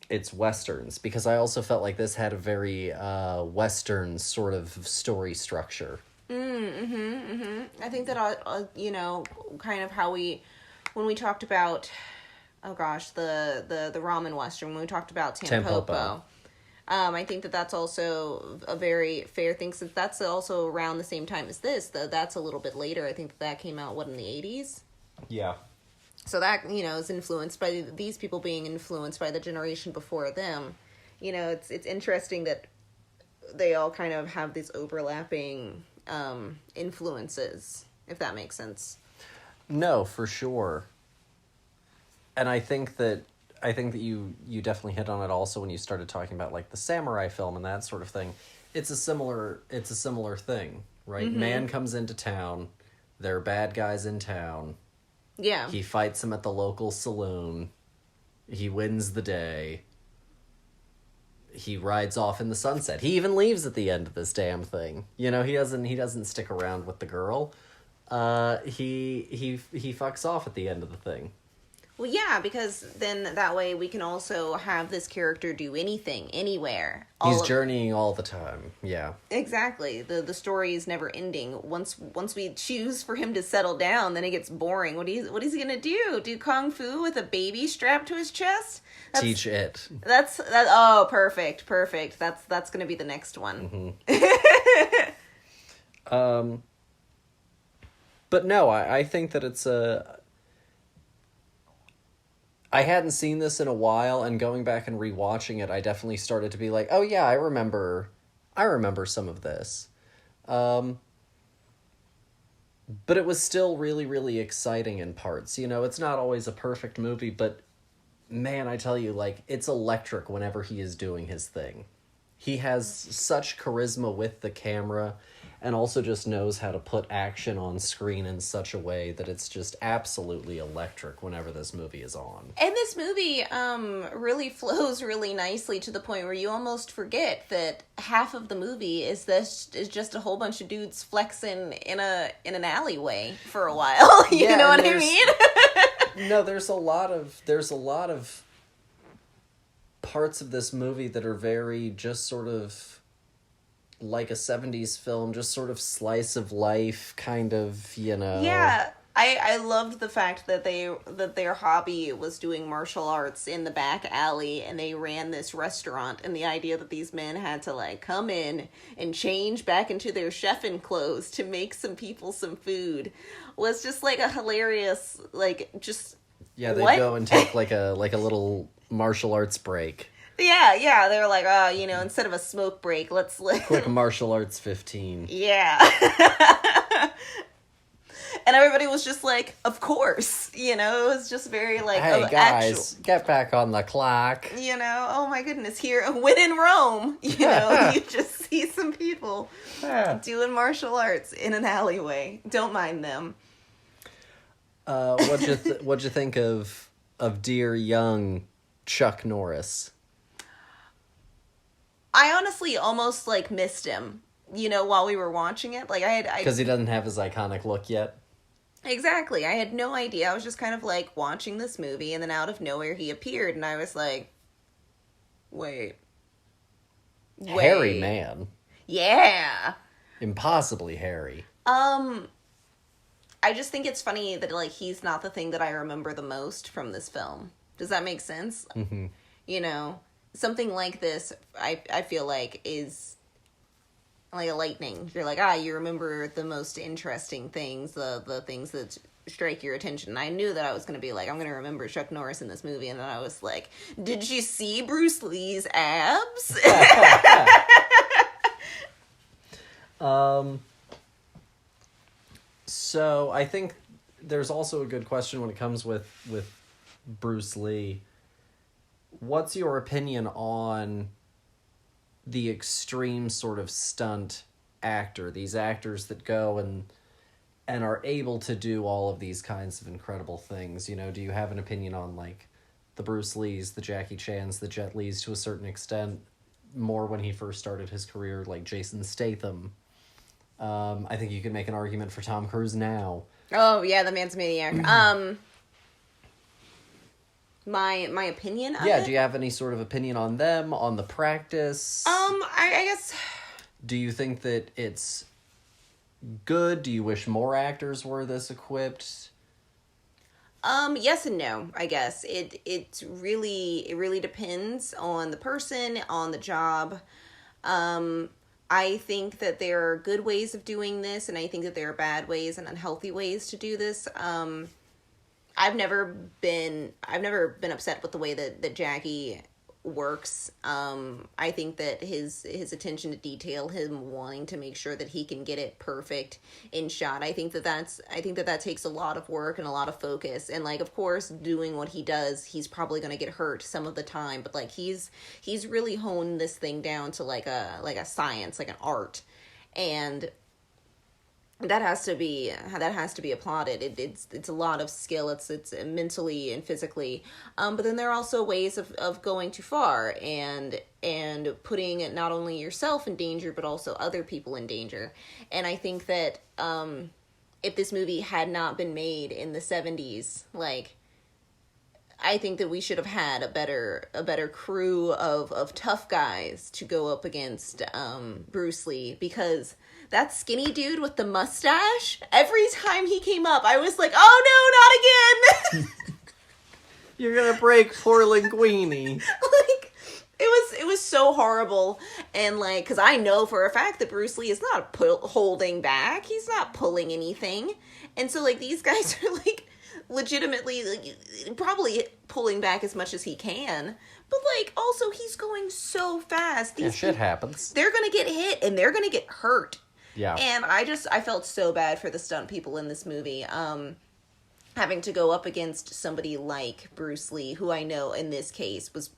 it's Westerns, because I also felt like this had a very Western sort of story structure. I think that, kind of how when we talked about, oh gosh, the ramen Western, when we talked about Tampopo. I think that's also a very fair thing, since that's also around the same time as this. That's a little bit later. I think that came out, in the 80s? Yeah. So that, is influenced by these people being influenced by the generation before them. It's interesting that they all kind of have these overlapping influences, if that makes sense. No, for sure. And I think that you definitely hit on it also when you started talking about like the samurai film and that sort of thing. It's a similar thing, right? Mm-hmm. Man comes into town, there are bad guys in town. Yeah. He fights them at the local saloon. He wins the day. He rides off in the sunset. He even leaves at the end of this damn thing. He doesn't stick around with the girl. He fucks off at the end of the thing. Well, yeah, because then that way we can also have this character do anything, anywhere. He's journeying all the time. Yeah. Exactly. The story is never ending. Once we choose for him to settle down, then it gets boring. What is he gonna do? Do kung fu with a baby strapped to his chest? Teach it. That. Oh, perfect. That's gonna be the next one. Mm-hmm. But no, I think that it's a. I hadn't seen this in a while, and going back and rewatching it, I definitely started to be like, oh yeah, I remember some of this. But it was still really, really exciting in parts. It's not always a perfect movie, but man, I tell you, like, it's electric whenever he is doing his thing. He has such charisma with the camera, and also just knows how to put action on screen in such a way that it's just absolutely electric whenever this movie is on. And this movie really flows really nicely to the point where you almost forget that half of the movie is just a whole bunch of dudes flexing in an alleyway for a while. You know what I mean? No, there's a lot of parts of this movie that are very just sort of like a 70s film, just sort of slice of life kind of, Yeah, I loved the fact that their hobby was doing martial arts in the back alley, and they ran this restaurant, and the idea that these men had to like come in and change back into their chefing clothes to make some people some food was just like a hilarious, like, just Yeah, they what? go and take like a little martial arts break. Yeah, they're like, instead of a smoke break, let's Quick martial arts 15. Yeah. And everybody was just like, of course, it was just very like, hey guys, get back on the clock. Oh my goodness, here, when in Rome, you just see some people doing martial arts in an alleyway. Don't mind them. What'd you think of dear young Chuck Norris? I honestly almost like missed him, while we were watching it. Like because he doesn't have his iconic look yet. Exactly. I had no idea. I was just kind of like watching this movie, and then out of nowhere he appeared, and I was like, wait. Hairy man. Yeah. Impossibly hairy. I just think it's funny that like he's not the thing that I remember the most from this film. Does that make sense? Mm-hmm. Something like this, I feel like is like a lightning. You're like, you remember the most interesting things, the things that strike your attention. And I knew that I was going to be like, I'm going to remember Chuck Norris in this movie. And then I was like, did you see Bruce Lee's abs? So I think there's also a good question when it comes with Bruce Lee. What's your opinion on the extreme sort of stunt actor, these actors that go and are able to do all of these kinds of incredible things? Do you have an opinion on like the Bruce Lees, the Jackie Chans, the Jet Lees to a certain extent, more when he first started his career, like Jason Statham? I think you could make an argument for Tom Cruise now. Oh yeah, the man's a maniac. My opinion of it? Do you have any sort of opinion on them, on the practice? I guess... Do you think that it's good? Do you wish more actors were this equipped? Yes and no, I guess. It really depends on the person, on the job. I think that there are good ways of doing this, and I think that there are bad ways and unhealthy ways to do this. I've never been upset with the way that Jackie works. I think that his attention to detail, him wanting to make sure that he can get it perfect in shot. I think that takes a lot of work and a lot of focus. And like, of course, doing what he does, he's probably going to get hurt some of the time, but like he's really honed this thing down to like a science, like an art. And that has to be applauded. It's a lot of skill. It's mentally and physically, but then there are also ways of going too far and putting not only yourself in danger but also other people in danger. And I think that if this movie had not been made in the 70s, like, I think that we should have had a better crew of tough guys to go up against Bruce Lee, because that skinny dude with the mustache, every time he came up, I was like, oh no, not again. You're gonna break poor Linguini. Like, it was so horrible. And like, because I know for a fact that Bruce Lee is not holding back. He's not pulling anything. And so like, these guys are like legitimately like, probably pulling back as much as he can. But like, also he's going so fast. These shit happens. They're gonna get hit and they're gonna get hurt. Yeah. And I felt so bad for the stunt people in this movie. Having to go up against somebody like Bruce Lee, who I know in this case was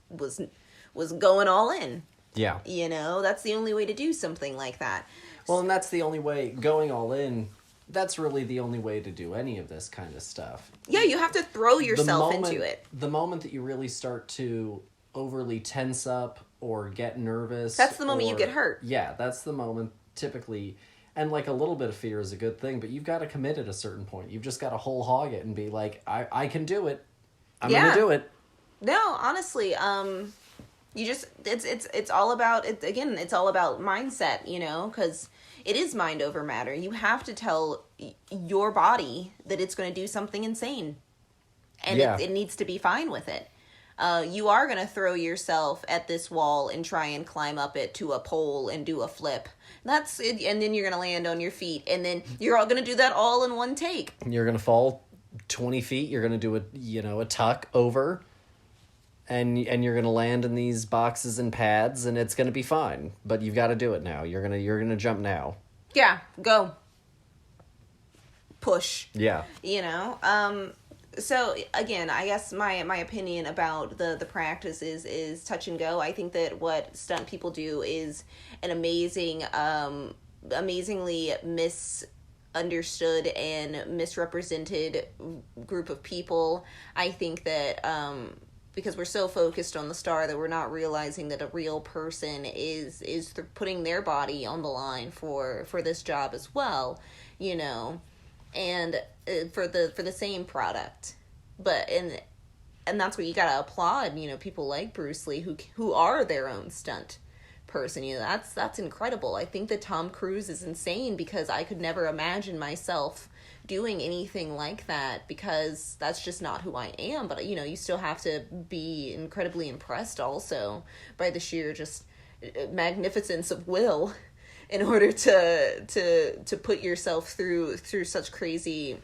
going all in. Yeah. That's the only way to do something like that. Well, and that's the only way, going all in, that's really the only way to do any of this kind of stuff. Yeah, you have to throw yourself into it. The moment that you really start to overly tense up or get nervous. That's the moment you get hurt. Yeah, that's the moment typically. And like, a little bit of fear is a good thing, but you've got to commit at a certain point. You've just got to whole hog it and be like, I can do it. I'm going to do it. No, honestly, you just, it's all about, again, it's all about mindset, because it is mind over matter. You have to tell your body that it's going to do something insane. And it needs to be fine with it. You are going to throw yourself at this wall and try and climb up it to a pole and do a flip. That's it. And then you're going to land on your feet. And then you're all going to do that all in one take. You're going to fall 20 feet, you're going to do a tuck over, and you're going to land in these boxes and pads, and it's going to be fine. But you've got to do it now. You're going to jump now. Yeah, go. Push. Yeah. So again, I guess my opinion about the practice is touch and go. I think that what stunt people do is an amazingly misunderstood and misrepresented group of people. I think that because we're so focused on the star that we're not realizing that a real person is putting their body on the line for this job as well, and for the same product. But and that's what you gotta applaud, people like Bruce Lee who are their own stunt person. That's incredible. I think that Tom Cruise is insane, because I could never imagine myself doing anything like that, because that's just not who I am. But you still have to be incredibly impressed also by the sheer just magnificence of will in order to put yourself through such crazy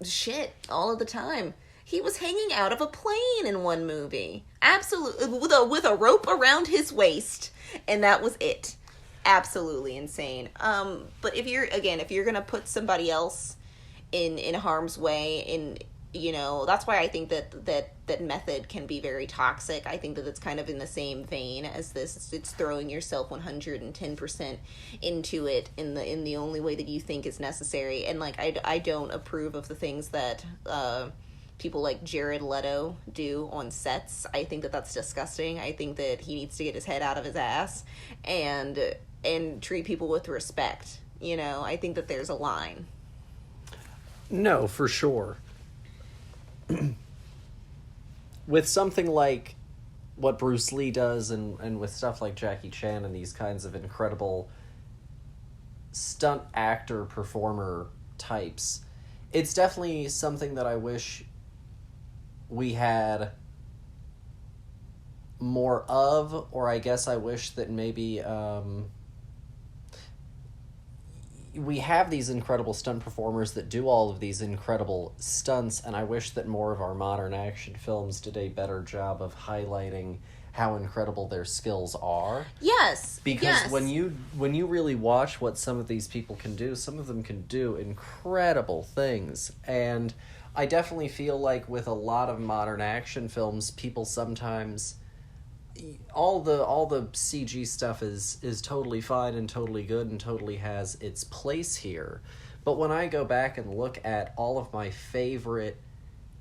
shit all of the time. He was hanging out of a plane in one movie, absolutely, with a rope around his waist, and that was it. Absolutely insane. But if you're gonna put somebody else in harm's way, that's why I think that method can be very toxic. I think that it's kind of in the same vein as this. It's throwing yourself 110% into it in the only way that you think is necessary. And I don't approve of the things that people like Jared Leto do on sets. I think that that's disgusting. I think that he needs to get his head out of his ass and treat people with respect. I think that there's a line. No, for sure. With something like what Bruce Lee does, and with stuff like Jackie Chan and these kinds of incredible stunt actor performer types, it's definitely something that I wish we had more of, or I guess I wish that maybe we have these incredible stunt performers that do all of these incredible stunts, and I wish that more of our modern action films did a better job of highlighting how incredible their skills are. Yes. Because when you really watch what some of these people can do, some of them can do incredible things. And I definitely feel like with a lot of modern action films, people sometimes, all the CG stuff is totally fine and totally good and totally has its place here. But when I go back and look at all of my favorite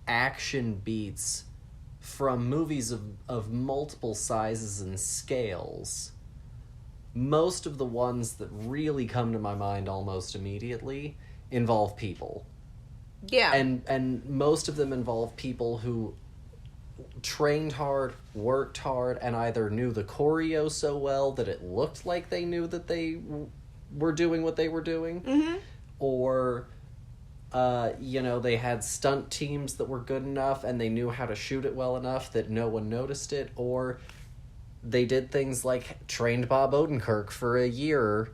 action beats from movies of multiple sizes and scales, most of the ones that really come to my mind almost immediately involve people. Yeah. And most of them involve people who trained hard, worked hard, and either knew the choreo so well that it looked like they knew that they were doing what they were doing, mm-hmm. or they had stunt teams that were good enough and they knew how to shoot it well enough that no one noticed it, or they did things like trained Bob Odenkirk for a year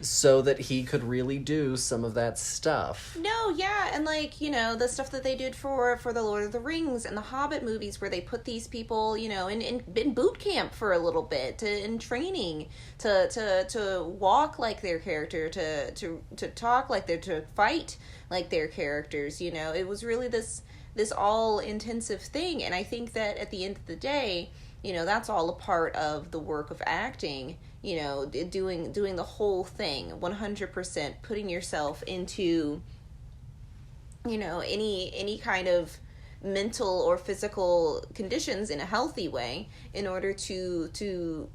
so that he could really do some of that stuff. No, yeah, and the stuff that they did for the Lord of the Rings and the Hobbit movies, where they put these people, in boot camp for a little bit, in training, to walk like their character, to talk like to fight like their characters. It was really this all intensive thing, and I think that at the end of the day, that's all a part of the work of acting. Doing the whole thing 100%, putting yourself into any kind of mental or physical conditions in a healthy way in order to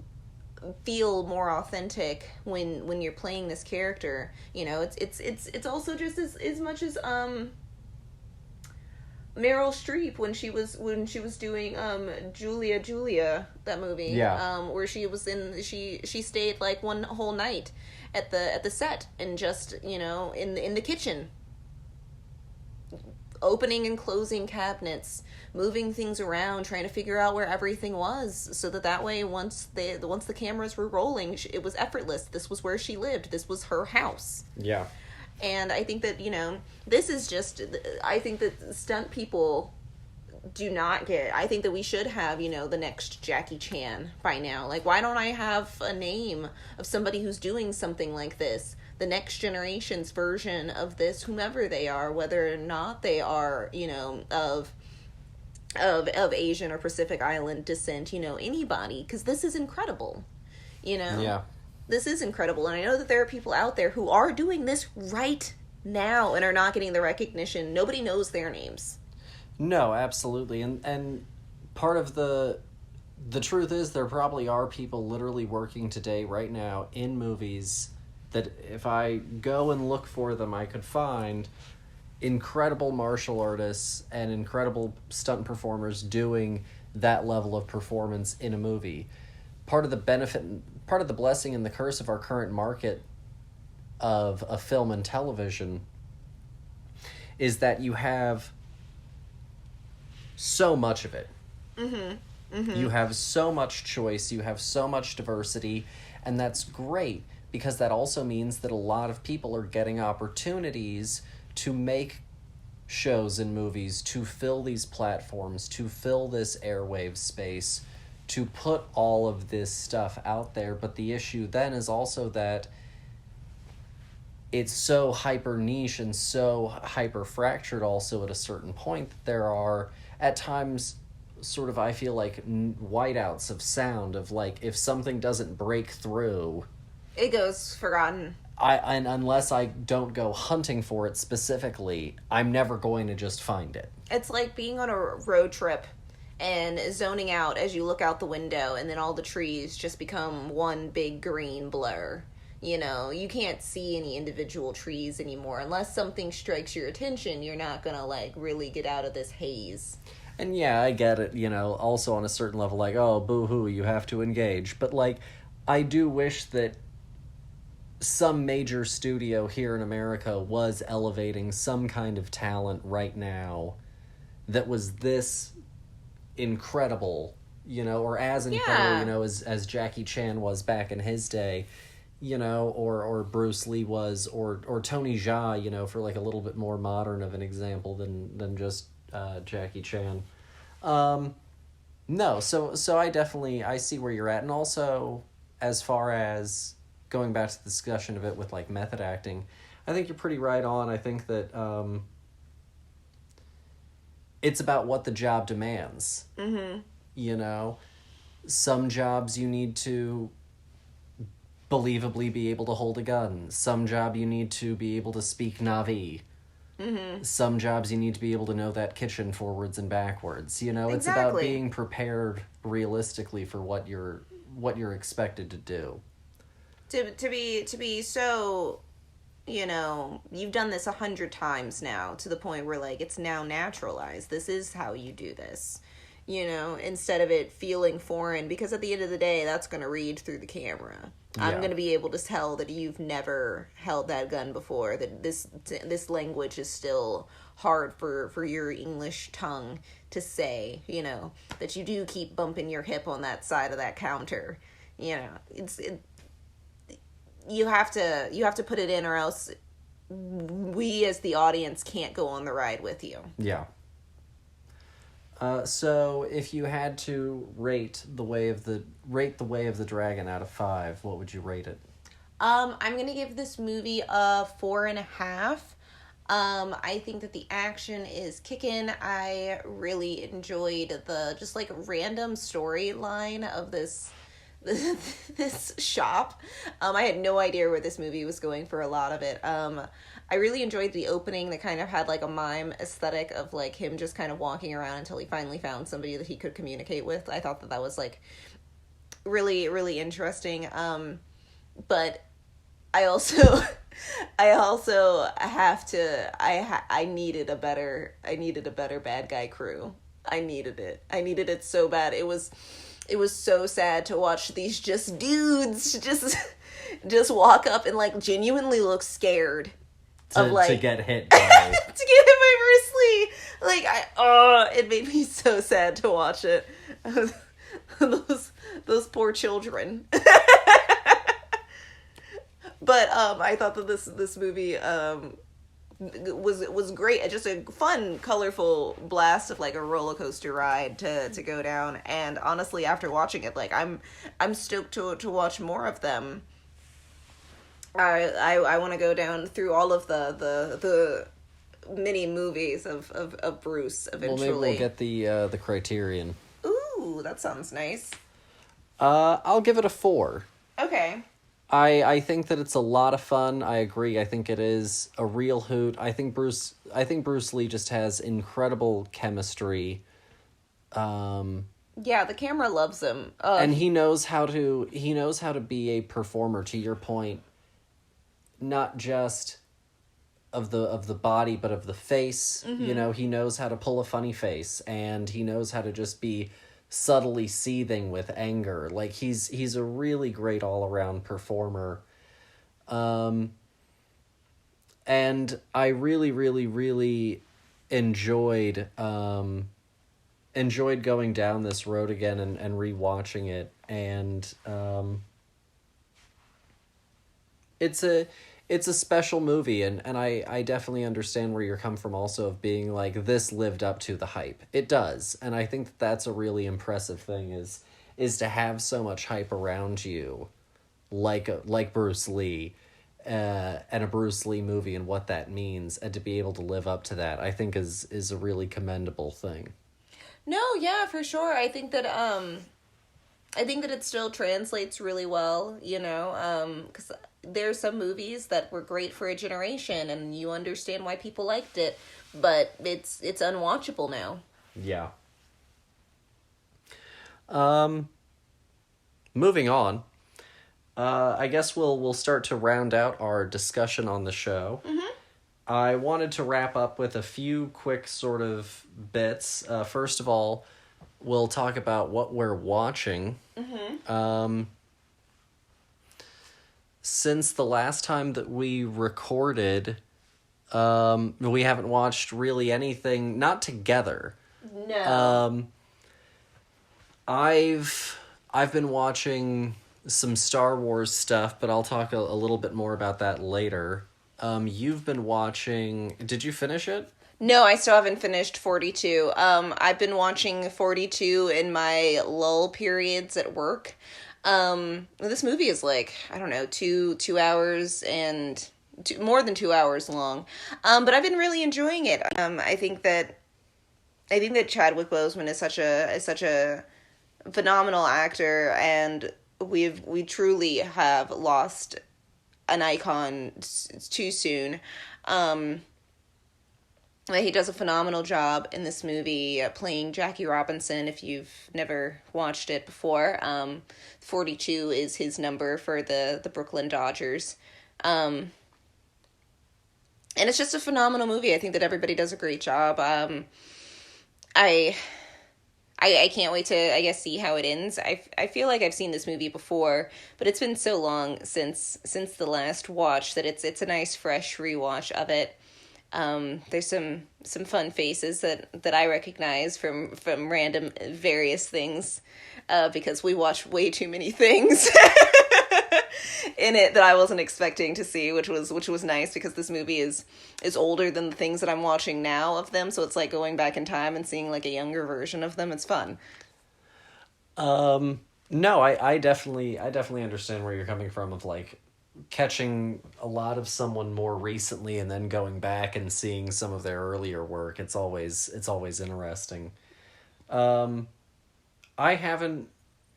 feel more authentic when you're playing this character. It's also just as much as Meryl Streep when she was doing Julia, that movie. Yeah. Where she was she stayed like one whole night at the set, and just in the kitchen, opening and closing cabinets, moving things around, trying to figure out where everything was, so that way once the cameras were rolling, it was effortless. This was where she lived. This was her house. Yeah. And I think that, this is just, I think that stunt people do not get, I think that we should have, the next Jackie Chan by now. Like, why don't I have a name of somebody who's doing something like this? The next generation's version of this, whomever they are, whether or not they are, of Asian or Pacific Island descent, anybody, because this is incredible, Yeah. This is incredible, and I know that there are people out there who are doing this right now and are not getting the recognition. Nobody knows their names. No, absolutely. And part of the truth is there probably are people literally working today right now in movies that if I go and look for them, I could find incredible martial artists and incredible stunt performers doing that level of performance in a movie. Part of the benefit, part of the blessing and the curse of our current market of a film and television is that you have so much of it. Mm-hmm. Mm-hmm. You have so much choice, you have so much diversity, and that's great because that also means that a lot of people are getting opportunities to make shows and movies, to fill these platforms, to fill this airwave space, to put all of this stuff out there. But the issue then is also that it's so hyper niche and so hyper fractured also at a certain point that there are at times sort of, I feel like, whiteouts of sound of like if something doesn't break through, it goes forgotten. And unless I don't go hunting for it specifically, I'm never going to just find it. It's like being on a road trip and zoning out as you look out the window, and then all the trees just become one big green blur. You can't see any individual trees anymore. Unless something strikes your attention, you're not gonna, like, really get out of this haze. And yeah, I get it, also on a certain level, like, oh, boo-hoo, you have to engage. But, like, I do wish that some major studio here in America was elevating some kind of talent right now that was this incredible, or as incredible, as Jackie Chan was back in his day, or Bruce Lee was, or Tony Jaa, for like a little bit more modern of an example than just Jackie Chan. No, so I see where you're at, and also as far as going back to the discussion of it with like method acting, I think you're pretty right on. I think that it's about what the job demands. Mm-hmm. Some jobs you need to believably be able to hold a gun. Some job you need to be able to speak Na'vi. Mm-hmm. Some jobs you need to be able to know that kitchen forwards and backwards. Exactly. It's about being prepared realistically for what you're expected to do. To be so, you've done this 100 times now to the point where, like, it's now naturalized. This is how you do this, instead of it feeling foreign, because at the end of the day, that's going to read through the camera. Yeah. I'm going to be able to tell that you've never held that gun before, that this language is still hard for your English tongue to say, that you do keep bumping your hip on that side of that counter. You have to put it in, or else we as the audience can't go on the ride with you. Yeah. So if you had to rate the Way of the Dragon out of 5, what would you rate it? I'm gonna give this movie a 4.5. I think that the action is kicking. I really enjoyed the just like random storyline of this shop. I had no idea where this movie was going for a lot of it. I really enjoyed the opening that kind of had like a mime aesthetic of like him just kind of walking around until he finally found somebody that he could communicate with. I thought that was like really, really interesting. But I also have to, I needed a better bad guy crew. I needed it so bad. It was so sad to watch these just dudes just walk up and like genuinely look scared to get hit by to get hit by Bruce Lee. Like it made me so sad to watch it. Those poor children. But I thought that this movie was great. Just a fun, colorful blast of like a roller coaster ride to go down. And honestly, after watching it, like I'm stoked to watch more of them. I want to go down through all of the mini movies of Bruce eventually. Well, maybe we'll get the Criterion. Ooh, that sounds nice. I'll give it a 4. Okay. I think that it's a lot of fun. I agree. I think it is a real hoot. I think Bruce Lee just has incredible chemistry. Yeah, the camera loves him. And he knows how to be a performer, to your point. Not just of the body, but of the face. Mm-hmm. You know, he knows how to pull a funny face, and he knows how to just be subtly seething with anger. Like, he's a really great all-around performer. And I really, really, really enjoyed going down this road again and rewatching it. And it's a special movie, and I definitely understand where you're coming from also of being like, this lived up to the hype. It does, and I think that's a really impressive thing is to have so much hype around you, like Bruce Lee, and a Bruce Lee movie and what that means, and to be able to live up to that, I think is a really commendable thing. No, yeah, for sure. I think that it still translates really well, you know, because there's some movies that were great for a generation and you understand why people liked it, but it's unwatchable now. Yeah. Moving on. I guess we'll start to round out our discussion on the show. Mm-hmm. I wanted to wrap up with a few quick sort of bits. First of all, we'll talk about what we're watching. Mm-hmm. Since the last time that we recorded, we haven't watched really anything, not together. No. I've been watching some Star Wars stuff, but I'll talk a little bit more about that later. You've been watching... Did you finish it? No, I still haven't finished 42. I've been watching 42 in my lull periods at work. This movie is like, I don't know, 2 hours and more than 2 hours long. But I've been really enjoying it. I think that Chadwick Boseman is such a phenomenal actor, and we truly have lost an icon too soon. He does a phenomenal job in this movie playing Jackie Robinson. If you've never watched it before, 42 is his number for the Brooklyn Dodgers. And it's just a phenomenal movie. I think that everybody does a great job. I can't wait to, I guess, see how it ends. I feel like I've seen this movie before, but it's been so long since the last watch that it's a nice fresh rewatch of it. There's some fun faces that I recognize from random various things, because we watch way too many things in it that I wasn't expecting to see, which was nice, because this movie is older than the things that I'm watching now of them, so it's like going back in time and seeing like a younger version of them. It's fun. No, I definitely understand where you're coming from, of like catching a lot of someone more recently and then going back and seeing some of their earlier work. It's always interesting. I haven't,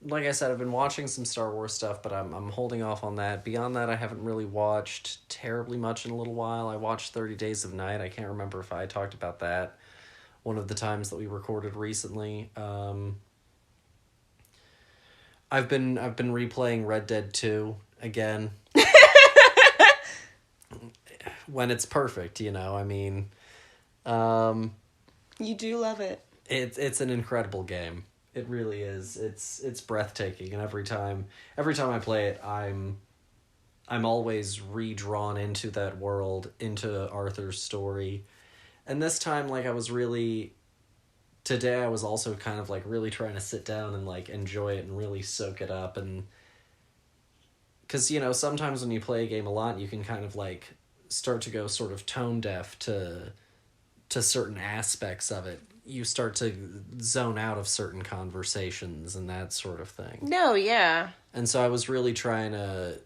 like I said, I've been watching some Star Wars stuff, but I'm holding off on that. Beyond that, I haven't really watched terribly much in a little while. I watched 30 Days of Night. I can't remember if I talked about that one of the times that we recorded recently. I've been replaying Red Dead 2 again. When it's perfect, you know, I mean, You do love it. it's an incredible game. It really is. It's breathtaking, and every time I play it, I'm always redrawn into that world, into Arthur's story. And this time, like, today I was also kind of like really trying to sit down and like enjoy it and really soak it up, and because, you know, sometimes when you play a game a lot, you can kind of, like, start to go sort of tone deaf to certain aspects of it. You start to zone out of certain conversations and that sort of thing. No, yeah. And so I was really trying to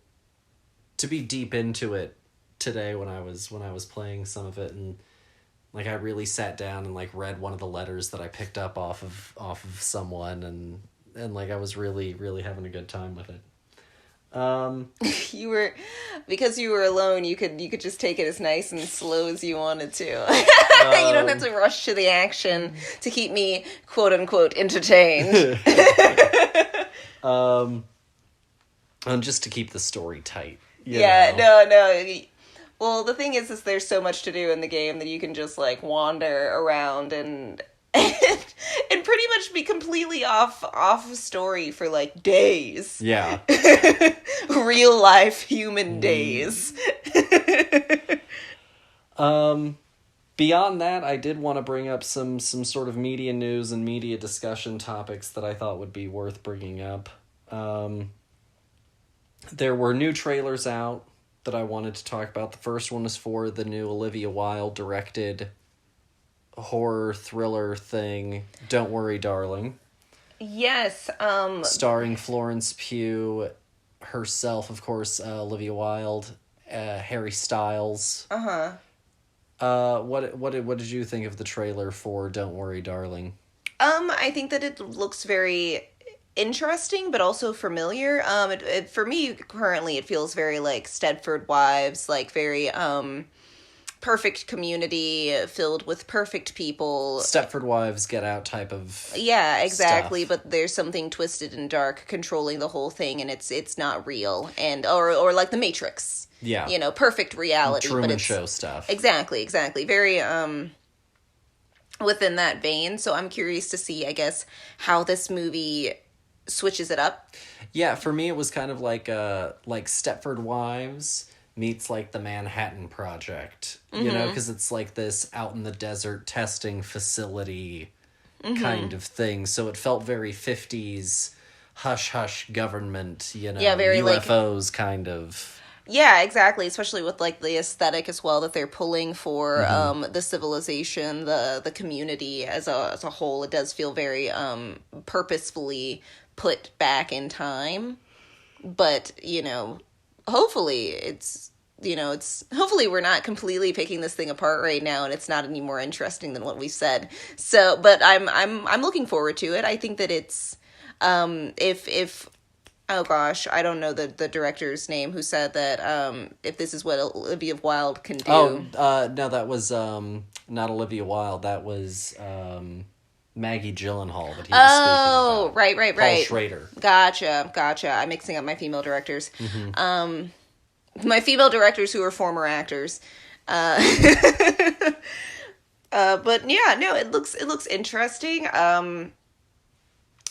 be deep into it today when I was playing some of it, and like I really sat down and like read one of the letters that I picked up off of someone, and like I was really having a good time with it. Because you were alone, you could just take it as nice and slow as you wanted to. You don't have to rush to the action to keep me quote unquote entertained. And just to keep the story tight. Yeah, no. Well, the thing is there's so much to do in the game that you can just like wander around and pretty much be completely off story for like days. Yeah. Real life human days. Beyond that, I did want to bring up some sort of media news and media discussion topics that I thought would be worth bringing up. There were new trailers out that I wanted to talk about. The first one is for the new Olivia Wilde directed horror thriller thing, Don't Worry, Darling. Yes. Starring Florence Pugh herself, of course, Olivia Wilde, Harry Styles. What did you think of the trailer for Don't Worry, Darling? I think that it looks very interesting, but also familiar. For me, currently, it feels very like Stepford Wives, like very perfect community filled with perfect people. Stepford Wives, Get Out type of exactly. stuff. But there's something twisted and dark controlling the whole thing, and it's not real, and or like The Matrix. Yeah, you know, perfect reality. Truman but it's, Show stuff. Exactly. Very within that vein. So I'm curious to see, I guess, how this movie switches it up. Yeah, for me it was kind of like Stepford Wives meets like the Manhattan Project, you know, because it's like this out in the desert testing facility kind of thing. So it felt very 50s hush-hush government, you know, very UFOs like, kind of. Yeah, exactly. Especially with like the aesthetic as well that they're pulling for the civilization, the community as a whole. It does feel very purposefully put back in time. But, you know, hopefully hopefully we're not completely picking this thing apart right now and it's not any more interesting than what we said. So, but I'm looking forward to it. I think that it's if oh gosh, I don't know the director's name who said that if this is what Olivia Wilde can do. Oh, no, that was not Olivia Wilde. That was Maggie Gyllenhaal that he was speaking about. Right. Paul Schrader. Gotcha. I'm mixing up my female directors. My female directors who are former actors. But yeah, no, it looks interesting.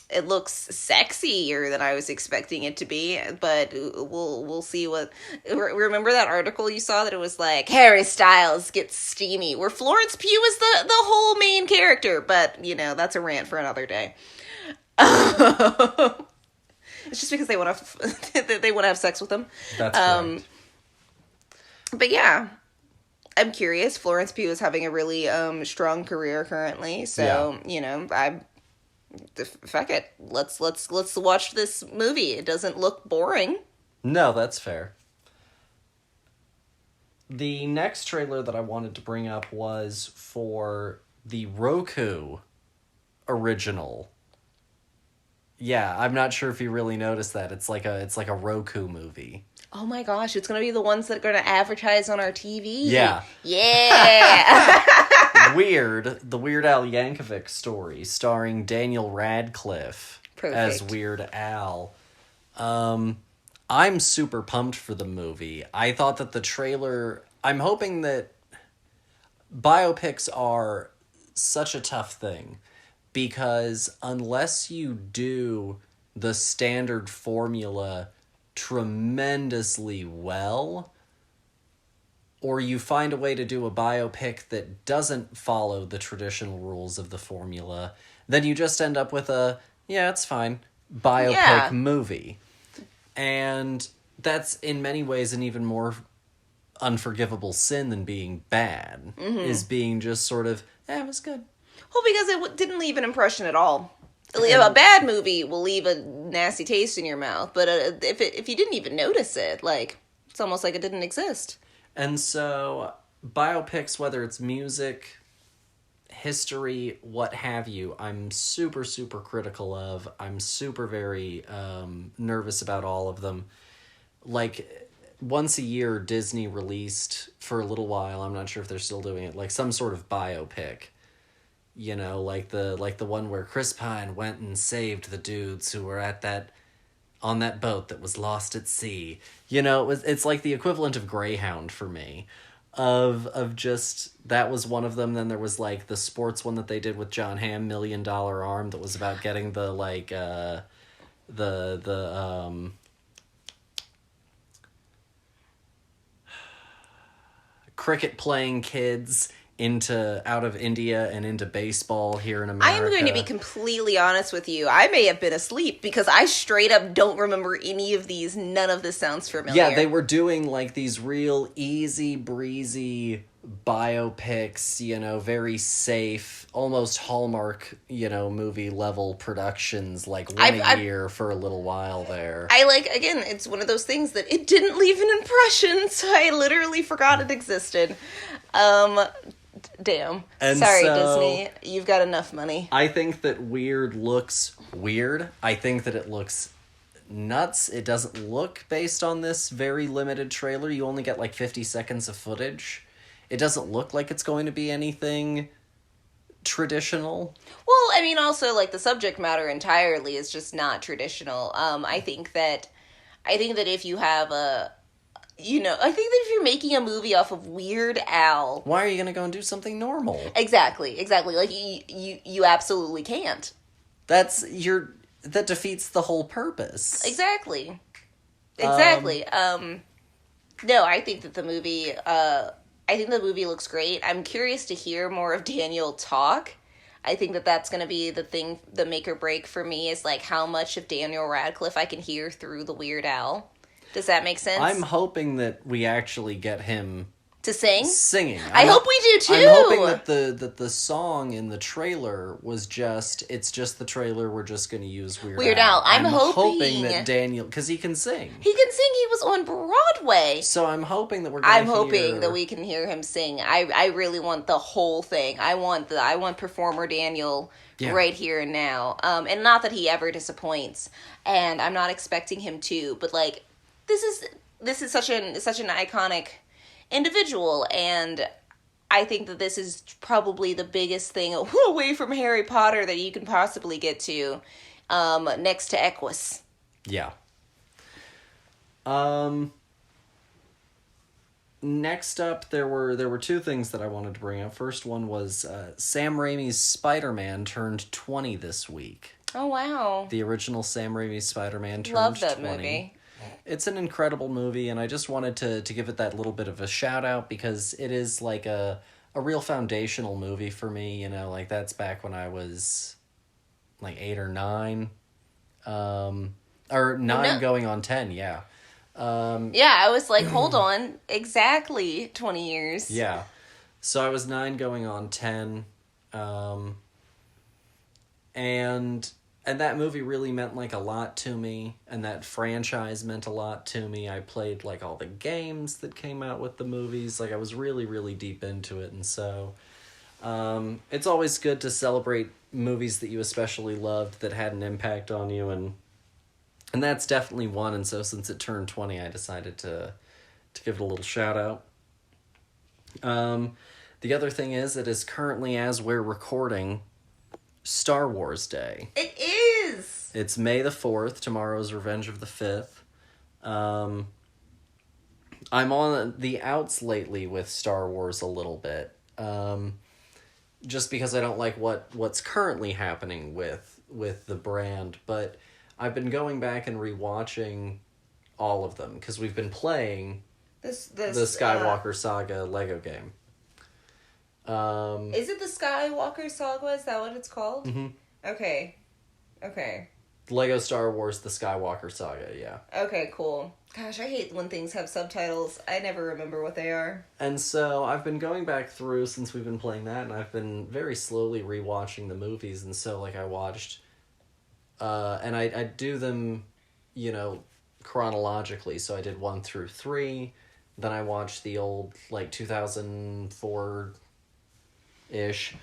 It looks sexier than I was expecting it to be, but we'll see what. Remember that article you saw that it was like Harry Styles gets steamy, where Florence Pugh is the whole main character, but you know that's a rant for another day. It's just because they want to have sex with him. That's correct. But yeah, I'm curious. Florence Pugh is having a really strong career currently, so you know fuck it. Let's watch this movie. It doesn't look boring. No, that's fair. The next trailer that I wanted to bring up was for the Roku original. Yeah, I'm not sure if you really noticed that. It's like a Roku movie. Oh my gosh, it's going to be the ones that are going to advertise on our TV? Yeah. Yeah. The Weird Al Yankovic story, starring Daniel Radcliffe as Weird Al. I'm super pumped for the movie. I thought that the trailer... I'm hoping that biopics are such a tough thing, because unless you do the standard formula tremendously well, or you find a way to do a biopic that doesn't follow the traditional rules of the formula, then you just end up with it's fine, biopic movie. And that's in many ways an even more unforgivable sin than being bad, is being just sort of, it was good. Well, because it didn't leave an impression at all. A bad movie will leave a nasty taste in your mouth, but if you didn't even notice it, like, it's almost like it didn't exist. And so, biopics, whether it's music, history, what have you, I'm super, super critical of. I'm super very nervous about all of them. Like, once a year, Disney released, for a little while, I'm not sure if they're still doing it, like some sort of biopic. You know, like the one where Chris Pine went and saved the dudes who were on that boat that was lost at sea. You know, it's like the equivalent of Greyhound for me. Of just, that was one of them. Then there was like the sports one that they did with John Hamm, $1 Million Arm, that was about getting the like cricket playing kids out of India and into baseball here in America. I am going to be completely honest with you. I may have been asleep because I straight up don't remember any of these. None of this sounds familiar. Yeah, they were doing like these real easy breezy biopics, you know, very safe, almost Hallmark, you know, movie level productions, like a year for a little while there. Again, it's one of those things that it didn't leave an impression, so I literally forgot it existed. Damn. And sorry, so, Disney. You've got enough money. I think that weird looks weird. I think that it looks nuts. It doesn't look, based on this very limited trailer, you only get like 50 seconds of footage. It doesn't look like it's going to be anything traditional. Well, I mean, also, like, the subject matter entirely is just not traditional. I think that if you have I think that if you're making a movie off of Weird Al... Why are you going to go and do something normal? Exactly. Like, you absolutely can't. That defeats the whole purpose. Exactly. No, I think that the movie... I think the movie looks great. I'm curious to hear more of Daniel talk. I think that that's going to be the thing, the make or break for me, is like how much of Daniel Radcliffe I can hear through the Weird Al. Does that make sense? I'm hoping that we actually get him to sing? Singing. I hope we do too. I'm hoping that the song in the trailer was it's just the trailer. We're just going to use Weird Al. I'm hoping that Daniel, because he can sing. He can sing. He was on Broadway. So I'm hoping that hoping that we can hear him sing. I really want the whole thing. I want performer Daniel right here and now. And not that he ever disappoints. And I'm not expecting him to. But like, this is such an iconic individual, and I think that this is probably the biggest thing away from Harry Potter that you can possibly get to, next to Equus. Yeah. Next up, there were two things that I wanted to bring up. First one was Sam Raimi's Spider-Man turned 20 this week. Oh, wow. The original Sam Raimi Spider-Man turned 20. Love that movie. It's an incredible movie, and I just wanted to give it that little bit of a shout out because it is like a real foundational movie for me. You know, like that's back when I was like 8 or 9, or 9 going on 10. Yeah. I was like, hold on, exactly 20 years. Yeah. So I was 9 going on 10, and that movie really meant like a lot to me, and that franchise meant a lot to me. I played like all the games that came out with the movies. Like I was really, really deep into it, and so it's always good to celebrate movies that you especially loved that had an impact on you, and that's definitely one. And so since it turned 20, I decided to give it a little shout out. The other thing is, it is currently, as we're recording, Star Wars Day. It is! It's May the 4th. Tomorrow's Revenge of the 5th. I'm on the outs lately with Star Wars a little bit. Just because I don't like what's currently happening with the brand. But I've been going back and rewatching all of them, because we've been playing the Skywalker Saga Lego game. Is it the Skywalker Saga? Is that what it's called? Mm-hmm. Okay. Lego Star Wars, the Skywalker Saga, yeah. Okay, cool. Gosh, I hate when things have subtitles. I never remember what they are. And so I've been going back through since we've been playing that, and I've been very slowly rewatching the movies. And so, like, I watched, and I do them, you know, chronologically. So I did 1 through 3. Then I watched the old, like, 2004-ish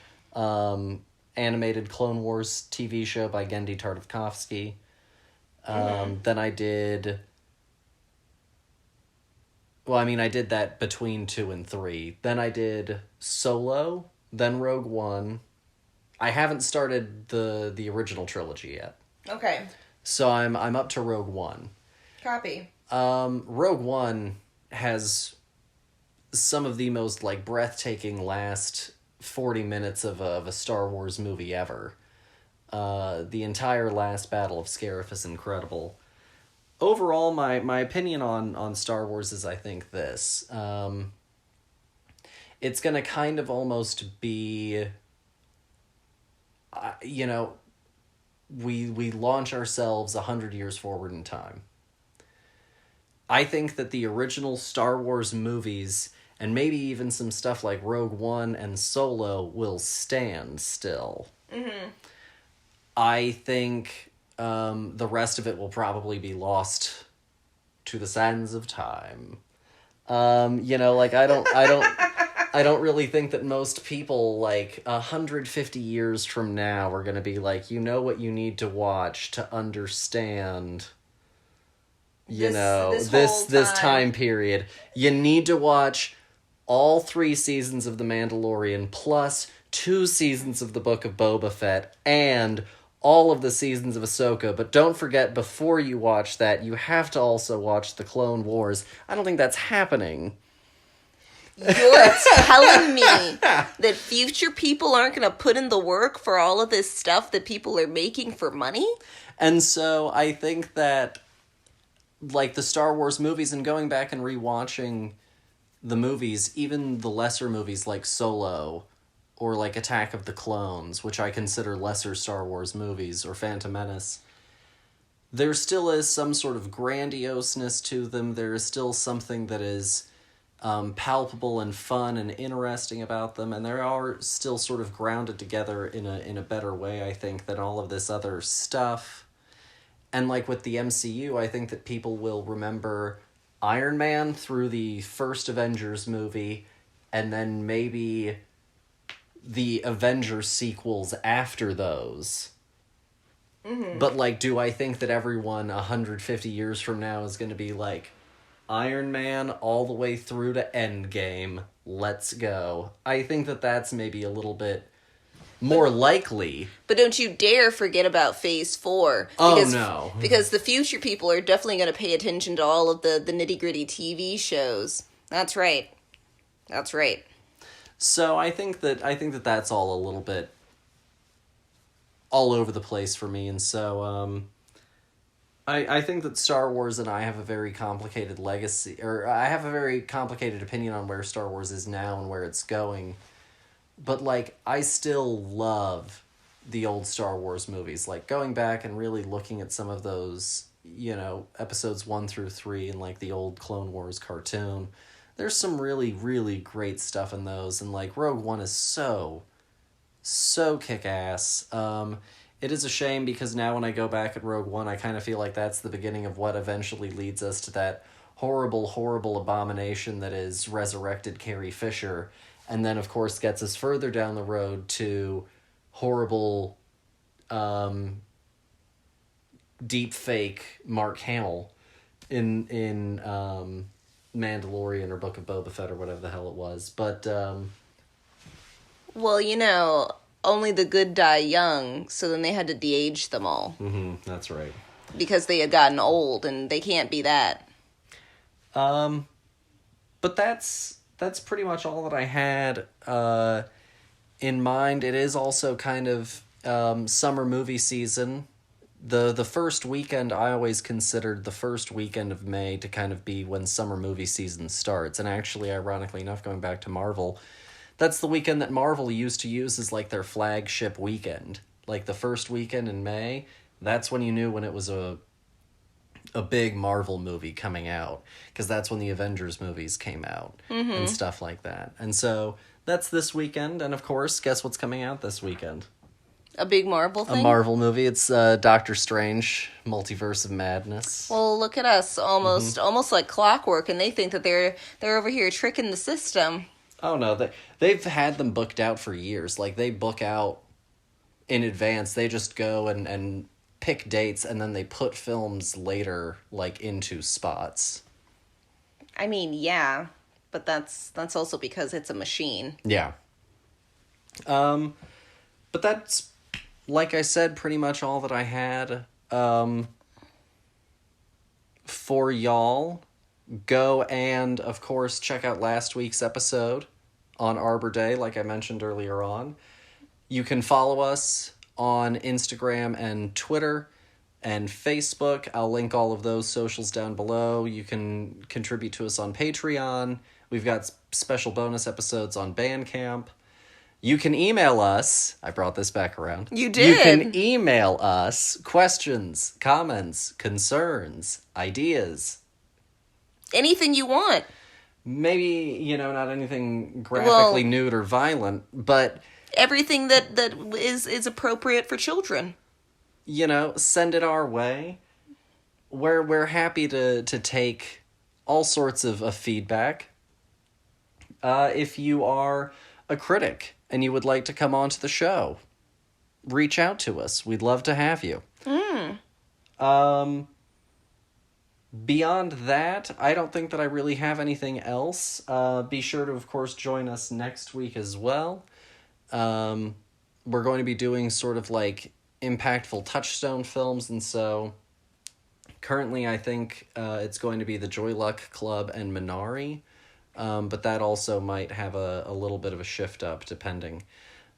animated Clone Wars TV show by Genndy Tartakovsky. Then I did... Well, I mean, I did that between 2 and 3. Then I did Solo, then Rogue One. I haven't started the original trilogy yet. Okay. So I'm up to Rogue One. Copy. Rogue One has some of the most, like, breathtaking last 40 minutes of a Star Wars movie ever. The entire last Battle of Scarif is incredible. Overall, my opinion on Star Wars is, I think, this. It's going to kind of almost be, you know, we launch ourselves 100 years forward in time. I think that the original Star Wars movies, and maybe even some stuff like Rogue One and Solo, will stand still. Mm-hmm. I think... the rest of it will probably be lost to the sands of time. You know, like, I don't really think that most people, like, 150 years from now are gonna be like, you know what you need to watch to understand, this time period. You need to watch all 3 seasons of The Mandalorian, plus 2 seasons of the Book of Boba Fett, and all of the seasons of Ahsoka, but don't forget, before you watch that, you have to also watch the Clone Wars. I don't think that's happening. You're telling me that future people aren't going to put in the work for all of this stuff that people are making for money? And so I think that, like, the Star Wars movies, and going back and rewatching the movies, even the lesser movies like Solo, or like Attack of the Clones, which I consider lesser Star Wars movies, or Phantom Menace, there still is some sort of grandioseness to them. There is still something that is palpable and fun and interesting about them, and they are still sort of grounded together in a better way, I think, than all of this other stuff. And like with the MCU, I think that people will remember Iron Man through the first Avengers movie, and then maybe the Avengers sequels after those. Mm-hmm. But, like, do I think that everyone 150 years from now is going to be like, Iron Man all the way through to Endgame, let's go? I think that that's maybe a little bit more likely. But don't you dare forget about Phase 4. No. Because the future people are definitely going to pay attention to all of the nitty-gritty TV shows. That's right. That's right. So I think that that's all a little bit all over the place for me, and so I think that Star Wars and I have a very complicated legacy, or I have a very complicated opinion on where Star Wars is now and where it's going. But, like, I still love the old Star Wars movies. Like, going back and really looking at some of those, you know, episodes 1 through 3 and, like, the old Clone Wars cartoon. There's some really, really great stuff in those. And, like, Rogue One is so kick-ass. It is a shame because now when I go back at Rogue One, I kind of feel like that's the beginning of what eventually leads us to that horrible, horrible abomination that is resurrected Carrie Fisher. And then, of course, gets us further down the road to horrible, deep fake Mark Hamill in Mandalorian or Book of Boba Fett or whatever the hell it was. But, well, you know, only the good die young, so then they had to de-age them all. Mm-hmm, that's right. Because they had gotten old, and they can't be that. But that's pretty much all that I had in mind. It is also kind of summer movie season. The first weekend, I always considered the first weekend of May to kind of be when summer movie season starts. And actually, ironically enough, going back to Marvel, that's the weekend that Marvel used to use as like their flagship weekend. Like the first weekend in May, that's when you knew when it was a a big Marvel movie coming out, because that's when the Avengers movies came out and stuff like that. And so that's this weekend, and of course, guess what's coming out this weekend? A big Marvel thing? A Marvel movie. It's Doctor Strange, Multiverse of Madness. Well, look at us, almost like clockwork, and they think that they're over here tricking the system. Oh no, they've had them booked out for years. Like, they book out in advance. They just go and pick dates, and then they put films later, like, into spots. I mean, yeah, but that's also because it's a machine. Yeah. But that's, like I said, pretty much all that I had. For y'all, go and, of course, check out last week's episode on Arbor Day, like I mentioned earlier on. You can follow us on Instagram and Twitter and Facebook. I'll link all of those socials down below. You can contribute to us on Patreon. We've got special bonus episodes on Bandcamp. You can email us. I brought this back around. You did. You can email us questions, comments, concerns, ideas. Anything you want. Maybe, not anything graphically nude or violent, but everything that is appropriate for children. Send it our way. We're happy to take all sorts of feedback. If you are a critic and you would like to come onto the show, reach out to us. We'd love to have you. Beyond that, I don't think that I really have anything else. Be sure to, of course, join us next week as well. We're going to be doing sort of like impactful touchstone films, and so currently I think it's going to be the Joy Luck Club and Minari, but that also might have a little bit of a shift up depending.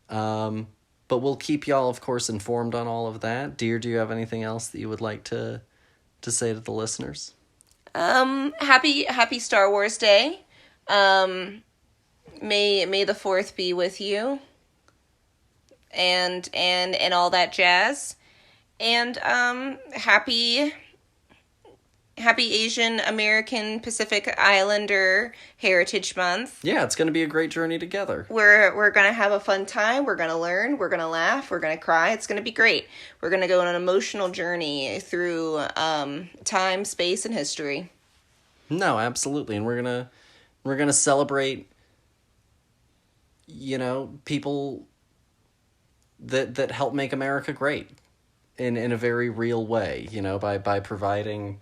But we'll keep y'all, of course, informed on all of that. Dear, do you have anything else that you would like to say to the listeners? Happy Star Wars Day. May the 4th be with you. And all that jazz. And happy Asian American Pacific Islander Heritage Month. Yeah, it's going to be a great journey together. We're going to have a fun time. We're going to learn. We're going to laugh. We're going to cry. It's going to be great. We're going to go on an emotional journey through time, space, and history. No, absolutely. And we're going to celebrate, people that help make America great in a very real way, by providing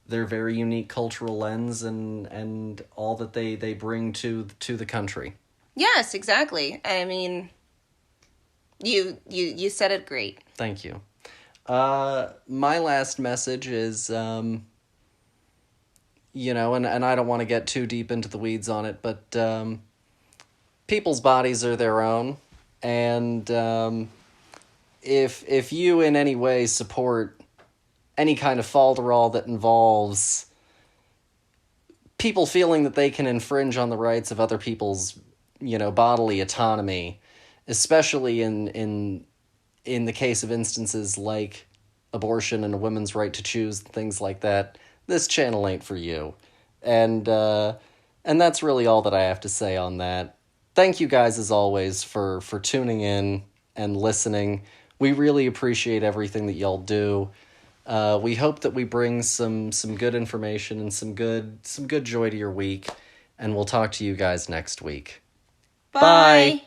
their very unique cultural lens and all that they bring to the country. Yes, exactly. I mean, you said it great. Thank you. My last message is, and I don't want to get too deep into the weeds on it, but people's bodies are their own, and if you in any way support any kind of falderall that involves people feeling that they can infringe on the rights of other people's, bodily autonomy, especially in the case of instances like abortion and a woman's right to choose, things like that, this channel ain't for you. And that's really all that I have to say on that. Thank you guys, as always, for tuning in and listening. We really appreciate everything that y'all do. We hope that we bring some good information and some good joy to your week, and we'll talk to you guys next week. Bye.